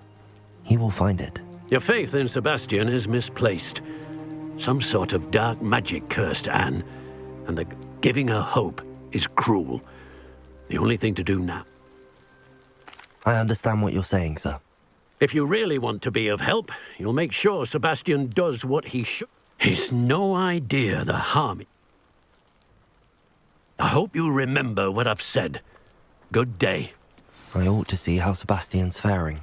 he will find it. Your faith in Sebastian is misplaced. Some sort of dark magic cursed Anne, and the giving her hope is cruel. The only thing to do now. I understand what you're saying, sir. If you really want to be of help, you'll make sure Sebastian does what he should. He's no idea the harm. I hope you remember what I've said. Good day. I ought to see how Sebastian's faring.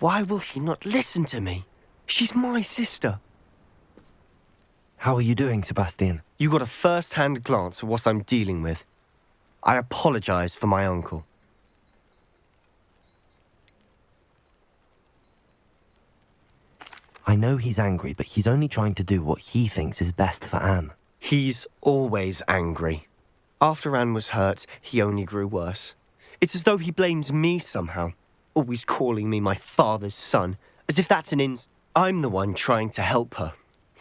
Why will he not listen to me? She's my sister. How are you doing, Sebastian? You got a first-hand glance at what I'm dealing with. I apologize for my uncle. I know he's angry, but he's only trying to do what he thinks is best for Anne. He's always angry. After Anne was hurt, he only grew worse. It's as though he blames me somehow, always calling me my father's son, as if that's I'm the one trying to help her.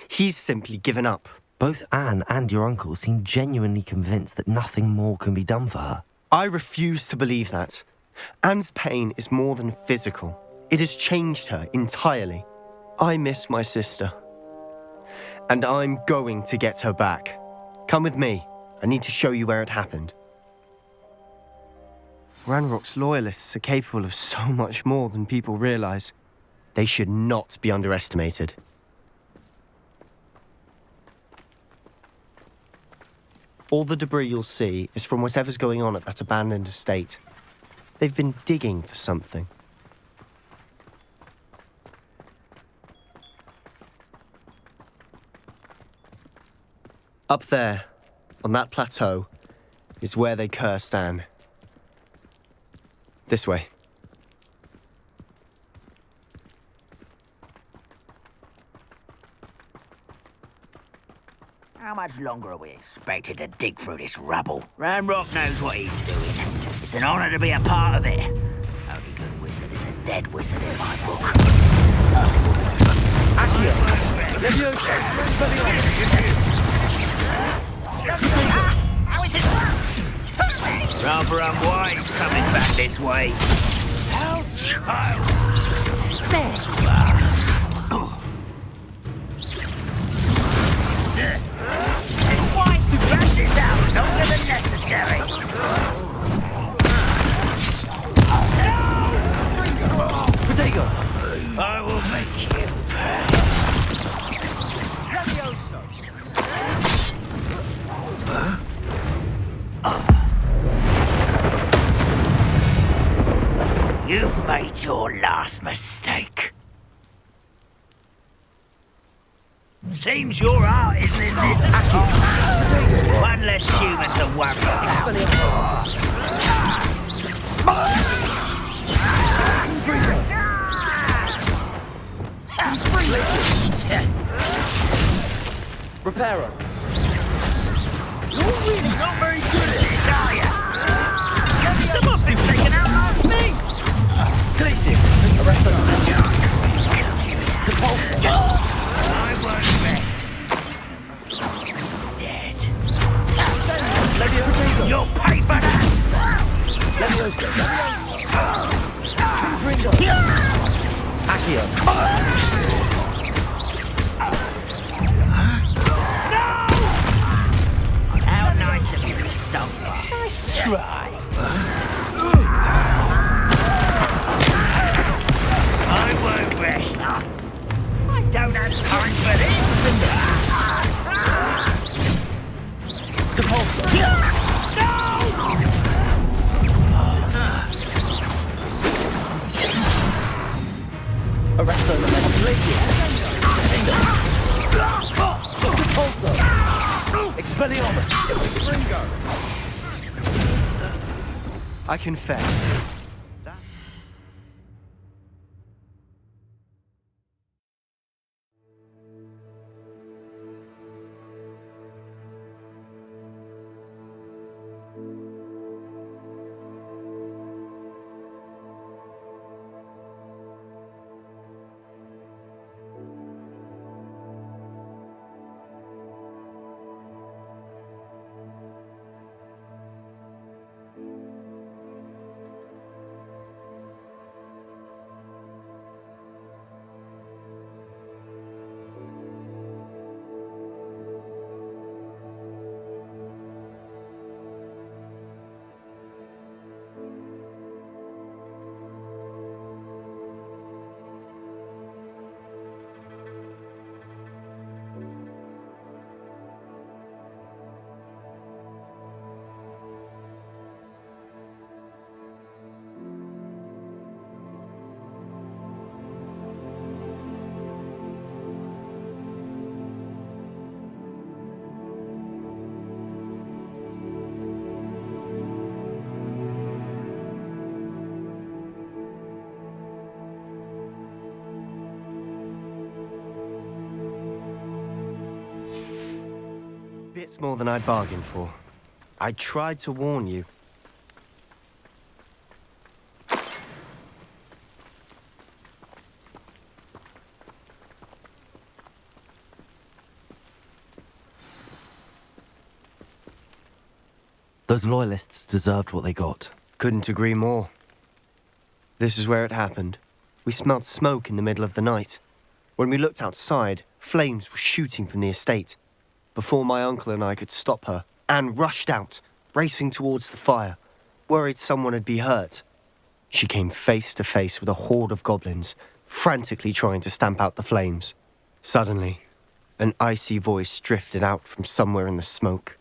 He's simply given up. Both Anne and your uncle seem genuinely convinced that nothing more can be done for her. I refuse to believe that. Anne's pain is more than physical. It has changed her entirely. I miss my sister. And I'm going to get her back. Come with me. I need to show you where it happened. Ranrock's loyalists are capable of so much more than people realize. They should not be underestimated. All the debris you'll see is from whatever's going on at that abandoned estate. They've been digging for something. Up there, on that plateau, is where they cursed Anne. This way. How much longer are we expected to dig through this rubble? Ranrock knows what he's doing. It's an honor to be a part of it. Only good wizard is a dead wizard in my book. How is it? Rather unwise coming back this way. How child. There you are. It's wise to drag this out longer than necessary. Potato! I will make you pay. You've made your last mistake. Seems your art isn't in this at all. One less human to worry Reparo. You're really not very good at this, are you? Someone's been taken out last week. Glacius, arrest the Depulsor. I won't bet. Dead. Potato. You'll pay for that. Leviosa. Ringo. Accio. How nice of you to stop. Nice try. I won't rest. I don't have time for this. Depulsor. Arresto Glacius. Depulsor. Expelliarmus. Ringo. I confess. It's more than I'd bargained for. I tried to warn you. Those loyalists deserved what they got. Couldn't agree more. This is where it happened. We smelled smoke in the middle of the night. When we looked outside, flames were shooting from the estate. Before my uncle and I could stop her, Anne rushed out, racing towards the fire, worried someone had been hurt. She came face to face with a horde of goblins, frantically trying to stamp out the flames. Suddenly, an icy voice drifted out from somewhere in the smoke.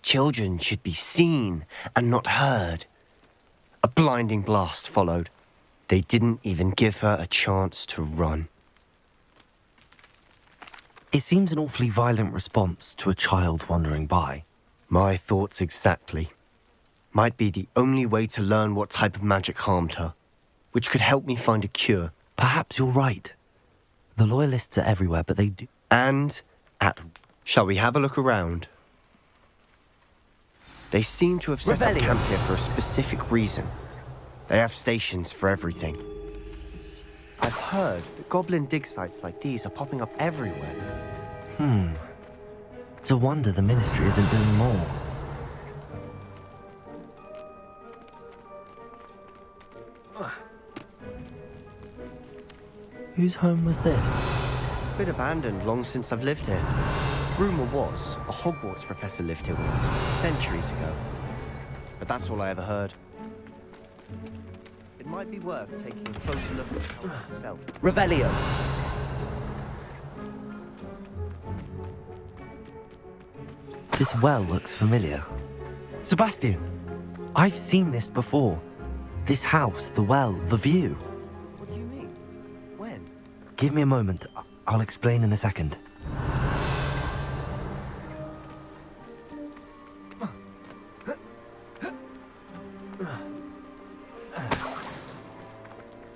Children should be seen and not heard. A blinding blast followed. They didn't even give her a chance to run. It seems an awfully violent response to a child wandering by. My thoughts exactly. Might be the only way to learn what type of magic harmed her, which could help me find a cure. Perhaps you're right. The loyalists are everywhere, but they do... And Shall we have a look around? They seem to have set up camp here for a specific reason. They have stations for everything. I've heard that goblin dig sites like these are popping up everywhere. It's a wonder the Ministry isn't doing more. Whose home was this? Been abandoned long since I've lived here. Rumour was a Hogwarts professor lived here once, centuries ago. But that's all I ever heard. It might be worth taking a closer look at the house itself. Revelio! This well looks familiar. Sebastian! I've seen this before. This house, the well, the view. What do you mean? When? Give me a moment. I'll explain in a second.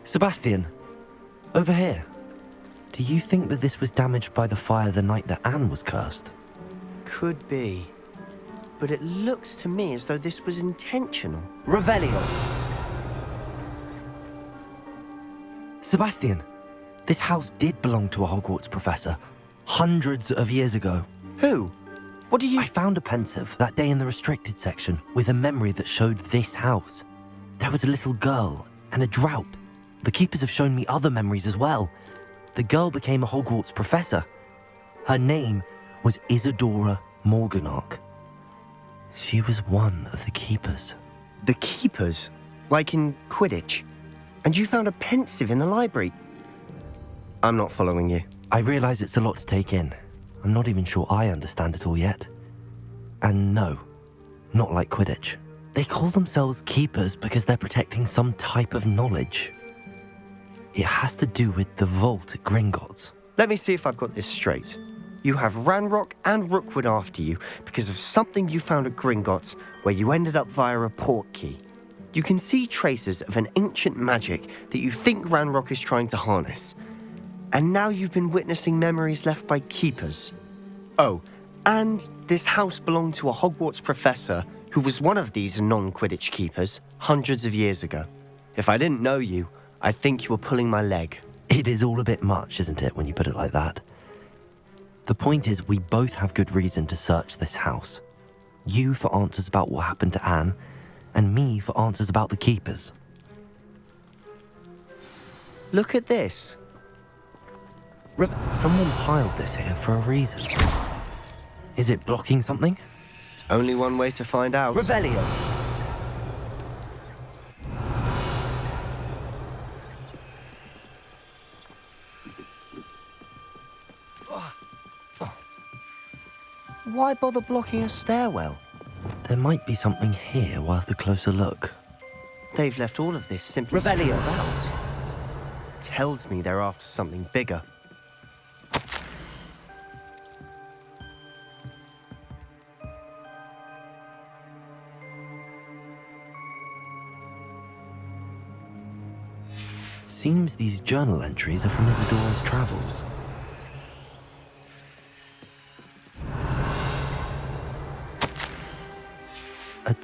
Sebastian, over here. Do you think that this was damaged by the fire the night that Anne was cursed? Could be. But it looks to me as though this was intentional. Revelio! Sebastian, this house did belong to a Hogwarts professor, hundreds of years ago. Who? What do you... I found a pensive that day in the restricted section with a memory that showed this house. There was a little girl and a drought. The keepers have shown me other memories as well. The girl became a Hogwarts professor. Her name was Isadora Morganach. She was one of the keepers. The keepers? Like in Quidditch? And you found a pensive in the library? I'm not following you. I realise it's a lot to take in. I'm not even sure I understand it all yet. And no, not like Quidditch. They call themselves keepers because they're protecting some type of knowledge. It has to do with the vault at Gringotts. Let me see if I've got this straight. You have Ranrock and Rookwood after you because of something you found at Gringotts where you ended up via a port key. You can see traces of an ancient magic that you think Ranrock is trying to harness. And now you've been witnessing memories left by keepers. Oh, and this house belonged to a Hogwarts professor who was one of these non-Quidditch keepers hundreds of years ago. If I didn't know you, I'd think you were pulling my leg. It is all a bit much, isn't it, when you put it like that? The point is, we both have good reason to search this house. You for answers about what happened to Anne, and me for answers about the keepers. Look at this. Someone piled this here for a reason. Is it blocking something? Only one way to find out. Revelio! Why bother blocking a stairwell? There might be something here worth a closer look. They've left all of this simply Revelio out. Tells me they're after something bigger. Seems these journal entries are from Isadora's travels.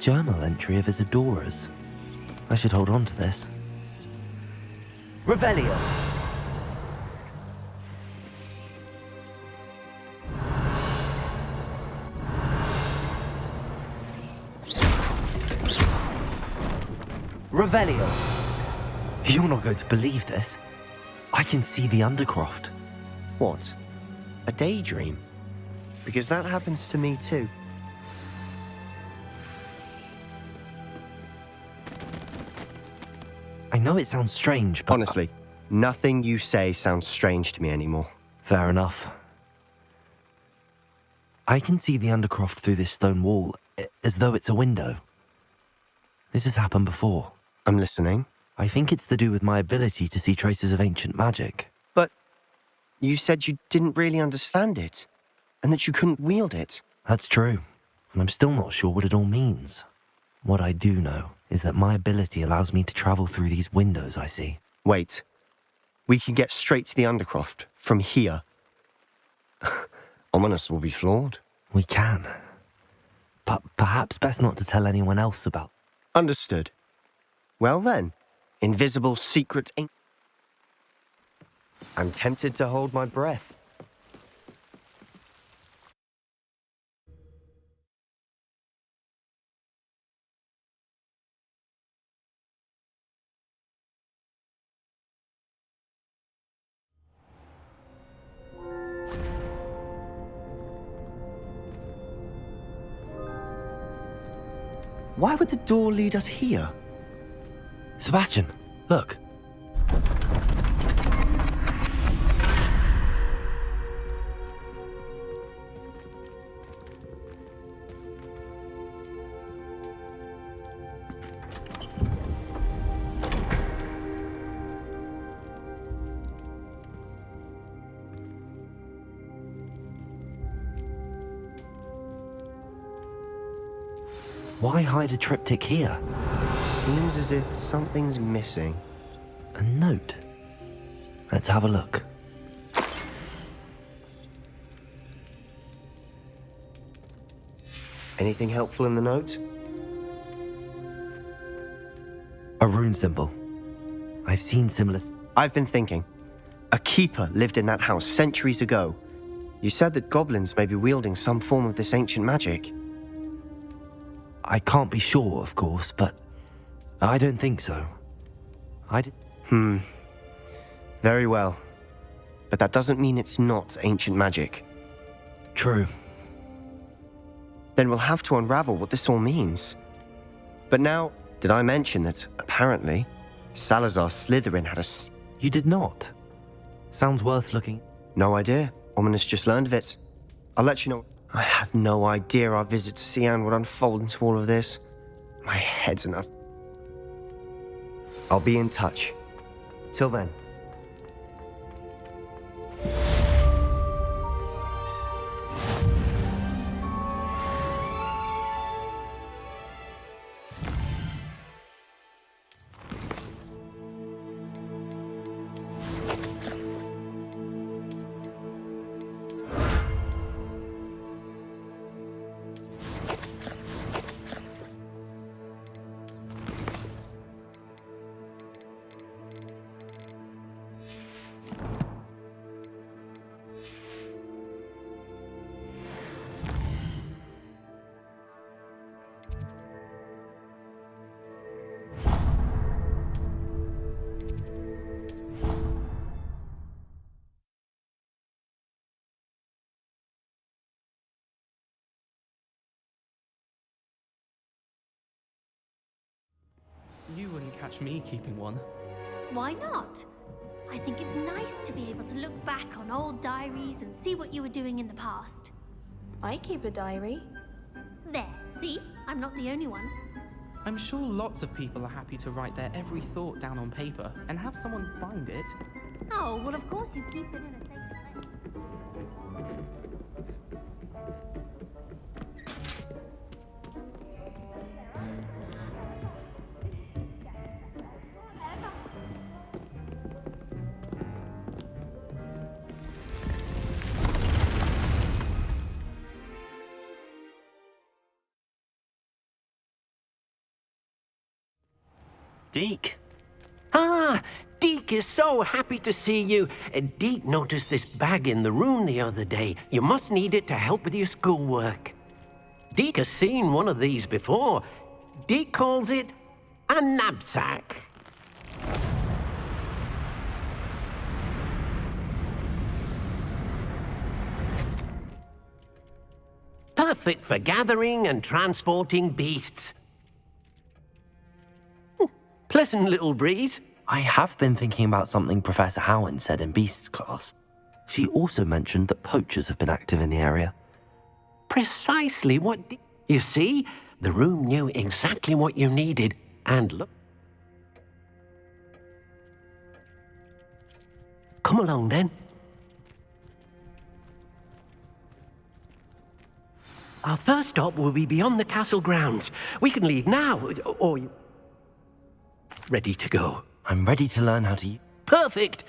journal entry of Isadora's. I should hold on to this. Revelio. Revelio. You're not going to believe this. I can see the Undercroft. What? A daydream? Because that happens to me too. I know it sounds strange, but... Honestly, nothing you say sounds strange to me anymore. Fair enough. I can see the Undercroft through this stone wall, as though it's a window. This has happened before. I'm listening. I think it's to do with my ability to see traces of ancient magic. But you said you didn't really understand it, and that you couldn't wield it. That's true, and I'm still not sure what it all means. What I do know is that my ability allows me to travel through these windows I see. Wait. We can get straight to the Undercroft from here. Ominous will be flawed. We can. But perhaps best not to tell anyone else about. Understood. Well then, invisible secret ink. I'm tempted to hold my breath. Why would the door lead us here? Sebastian, look. Why hide a triptych here? Seems as if something's missing. A note. Let's have a look. Anything helpful in the note? A rune symbol. I've seen similar... I've been thinking. A keeper lived in that house centuries ago. You said that goblins may be wielding some form of this ancient magic. I can't be sure, of course, but I don't think so. Very well. But that doesn't mean it's not ancient magic. True. Then we'll have to unravel what this all means. But now, did I mention that, apparently, Salazar Slytherin had a... You did not. Sounds worth looking. No idea. Ominous just learned of it. I'll let you know. I had no idea our visit to Sian would unfold into all of this. My head's enough. I'll be in touch. Till then. You wouldn't catch me keeping one. Why not? I think it's nice to be able to look back on old diaries and see what you were doing in the past. I keep a diary. There, see? I'm not the only one. I'm sure lots of people are happy to write their every thought down on paper and have someone find it. Oh, well, of course you keep it in a safe Deke. Ah, Deke is so happy to see you. Deke noticed this bag in the room the other day. You must need it to help with your schoolwork. Deke has seen one of these before. Deke calls it a knapsack. Perfect for gathering and transporting beasts. Pleasant little breeze. I have been thinking about something Professor Howard said in Beasts class. She also mentioned that poachers have been active in the area. Precisely what... You see, the room knew exactly what you needed, and look... Come along, then. Our first stop will be beyond the castle grounds. We can leave now, or... Ready to go. I'm ready to learn how to... Perfect!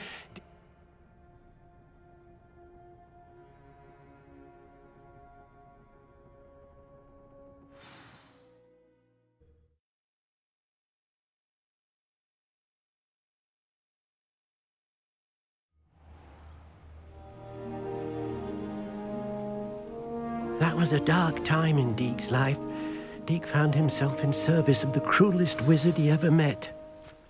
That was a dark time in Deke's life. Deke found himself in service of the cruelest wizard he ever met.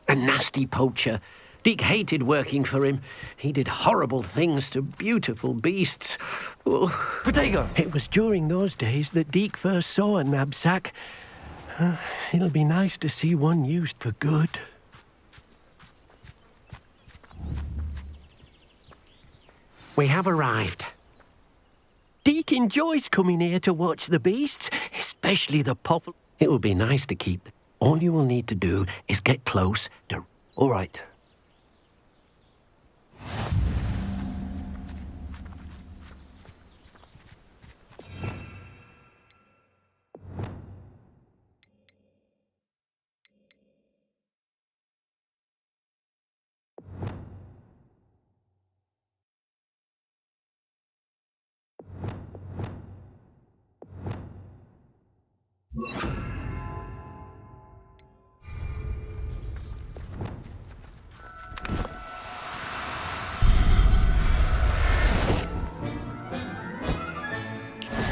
A nasty poacher. Deke hated working for him. He did horrible things to beautiful beasts. Oh. Potato! It was during those days that Deke first saw a knapsack. It'll be nice to see one used for good. We have arrived. Deke enjoys coming here to watch the beasts, especially the puffle. It will be nice to keep them. All you will need to do is get close to... All right.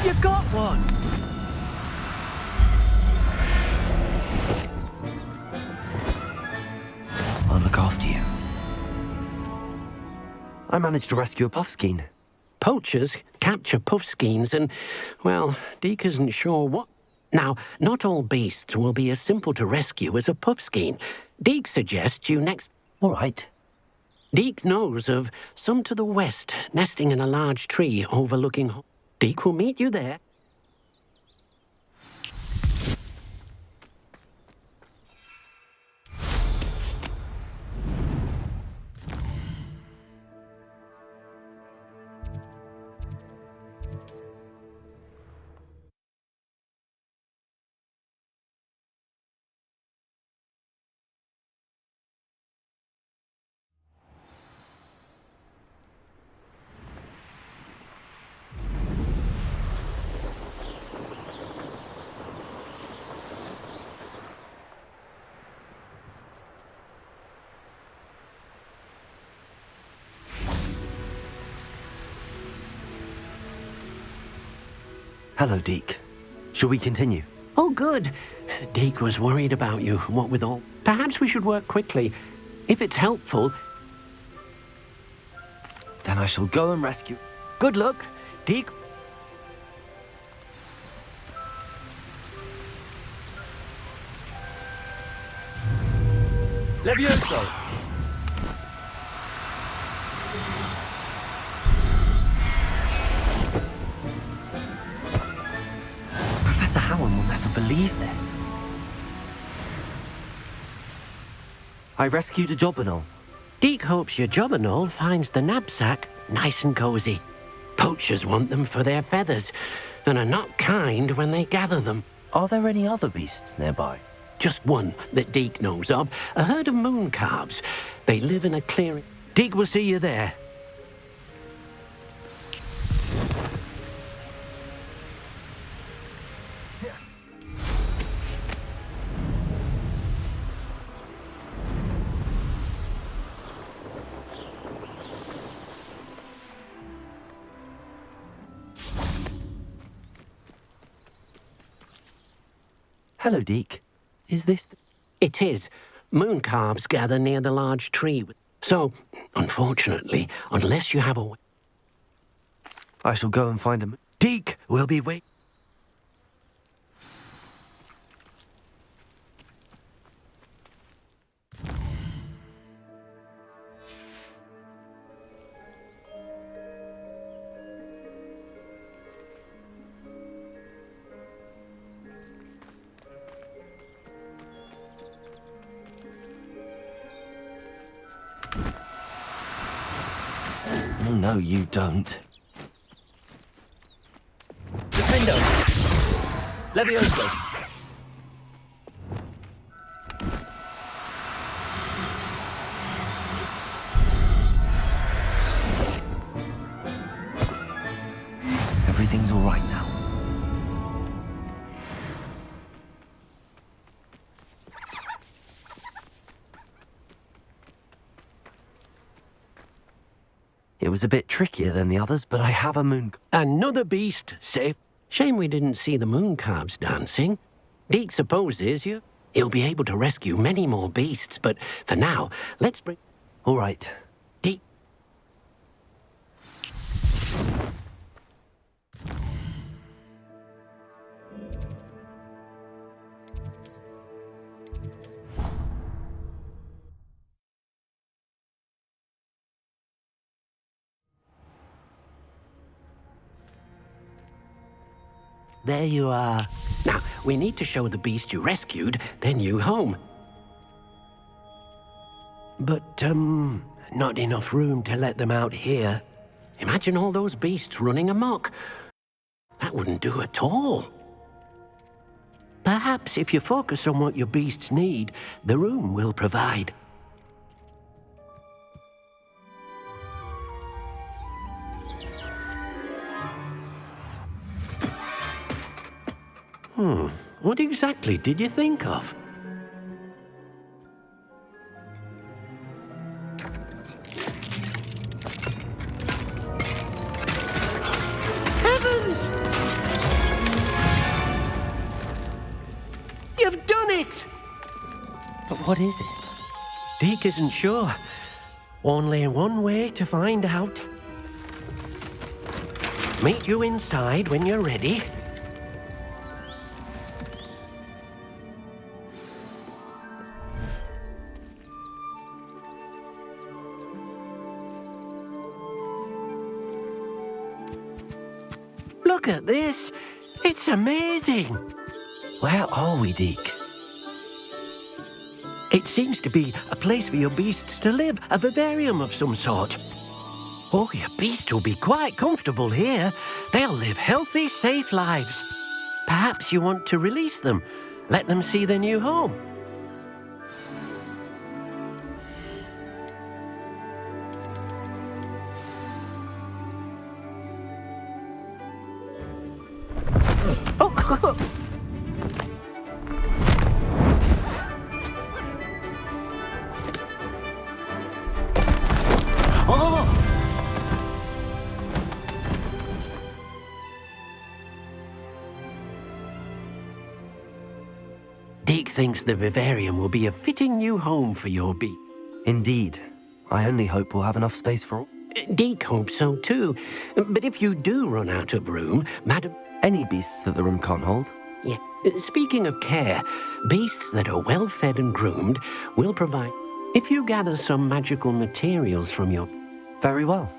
You got one! I'll look after you. I managed to rescue a puffskein. Poachers capture puffskeins and, well, Deke isn't sure what... Now, not all beasts will be as simple to rescue as a puffskein. Deke suggests you next... All right. Deke knows of some to the west, nesting in a large tree overlooking... Deke will meet you there. Hello, Deke. Shall we continue? Oh, good. Deke was worried about you, what with all... Perhaps we should work quickly. If it's helpful... Then I shall go and rescue... Good luck, Deke. Levioso! Professor Howard will never believe this. I rescued a Jobberknoll. Deke hopes your Jobberknoll finds the knapsack nice and cozy. Poachers want them for their feathers, and are not kind when they gather them. Are there any other beasts nearby? Just one that Deke knows of, a herd of moon calves. They live in a clearing. Deke will see you there. Hello, Deke. Is this... It is. Moon calves gather near the large tree. So, unfortunately, unless you have a... I shall go and find him. Deke will be waiting. Oh, no, you don't. Defendo! Levioso! Everything's all right now. It was a bit trickier than the others, but I have a moon... Another beast safe. Shame we didn't see the moon calves dancing. Deke supposes you'll be able to rescue many more beasts, but for now, let's bring... All right. Deke. There you are. Now, we need to show the beast you rescued their new home. But, not enough room to let them out here. Imagine all those beasts running amok. That wouldn't do at all. Perhaps if you focus on what your beasts need, the room will provide. What exactly did you think of? Heavens! You've done it! But what is it? Deke isn't sure. Only one way to find out. Meet you inside when you're ready. Look at this. It's amazing. Where are we, Deke? It seems to be a place for your beasts to live, a vivarium of some sort. Oh, your beasts will be quite comfortable here. They'll live healthy, safe lives. Perhaps you want to release them, let them see their new home. Deke thinks the vivarium will be a fitting new home for your beast. Indeed. I only hope we'll have enough space for all. Deke hopes so too. But if you do run out of room, Madam... Any beasts that the room can't hold? Yeah. Speaking of care, beasts that are well fed and groomed will provide... If you gather some magical materials from your... Very well.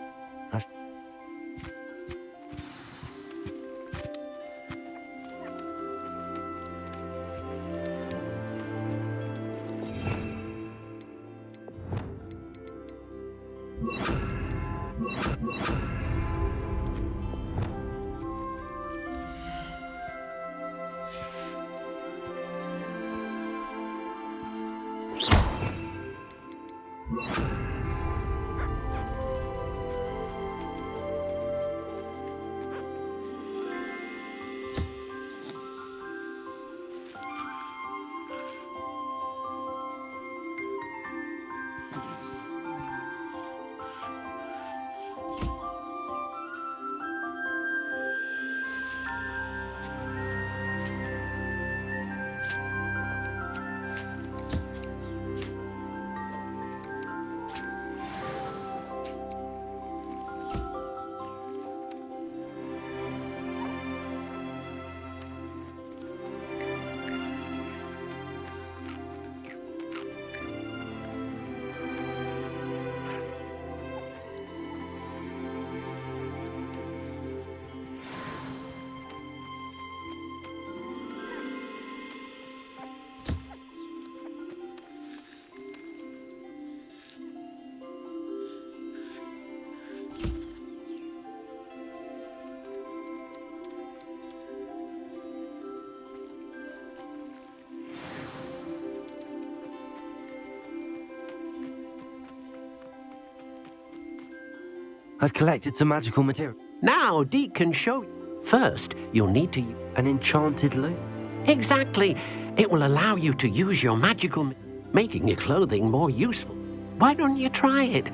I've collected some magical material. Now, Deke can show you. First, you'll need to use an enchanted loom. Exactly. It will allow you to use your making your clothing more useful. Why don't you try it?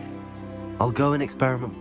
I'll go and experiment.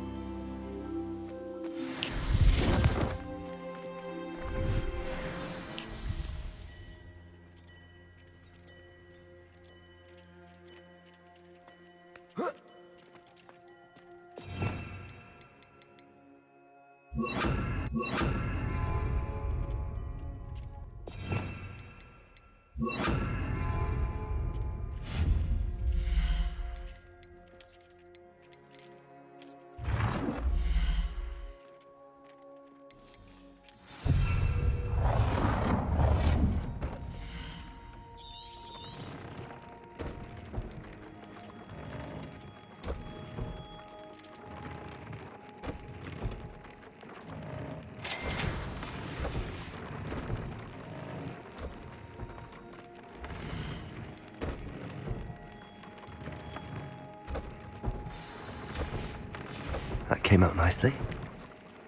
That came out nicely.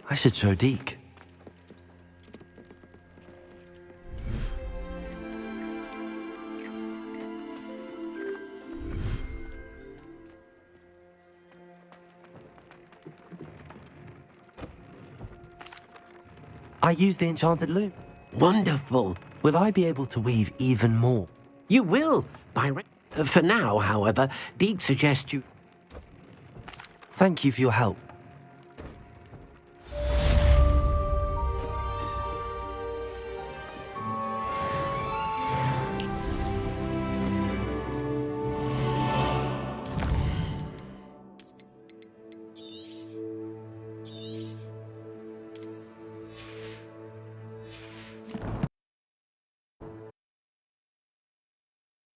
I should show Deke. I used the enchanted loom. Wonderful. Will I be able to weave even more? You will. For now, however, Deke suggests you... Thank you for your help.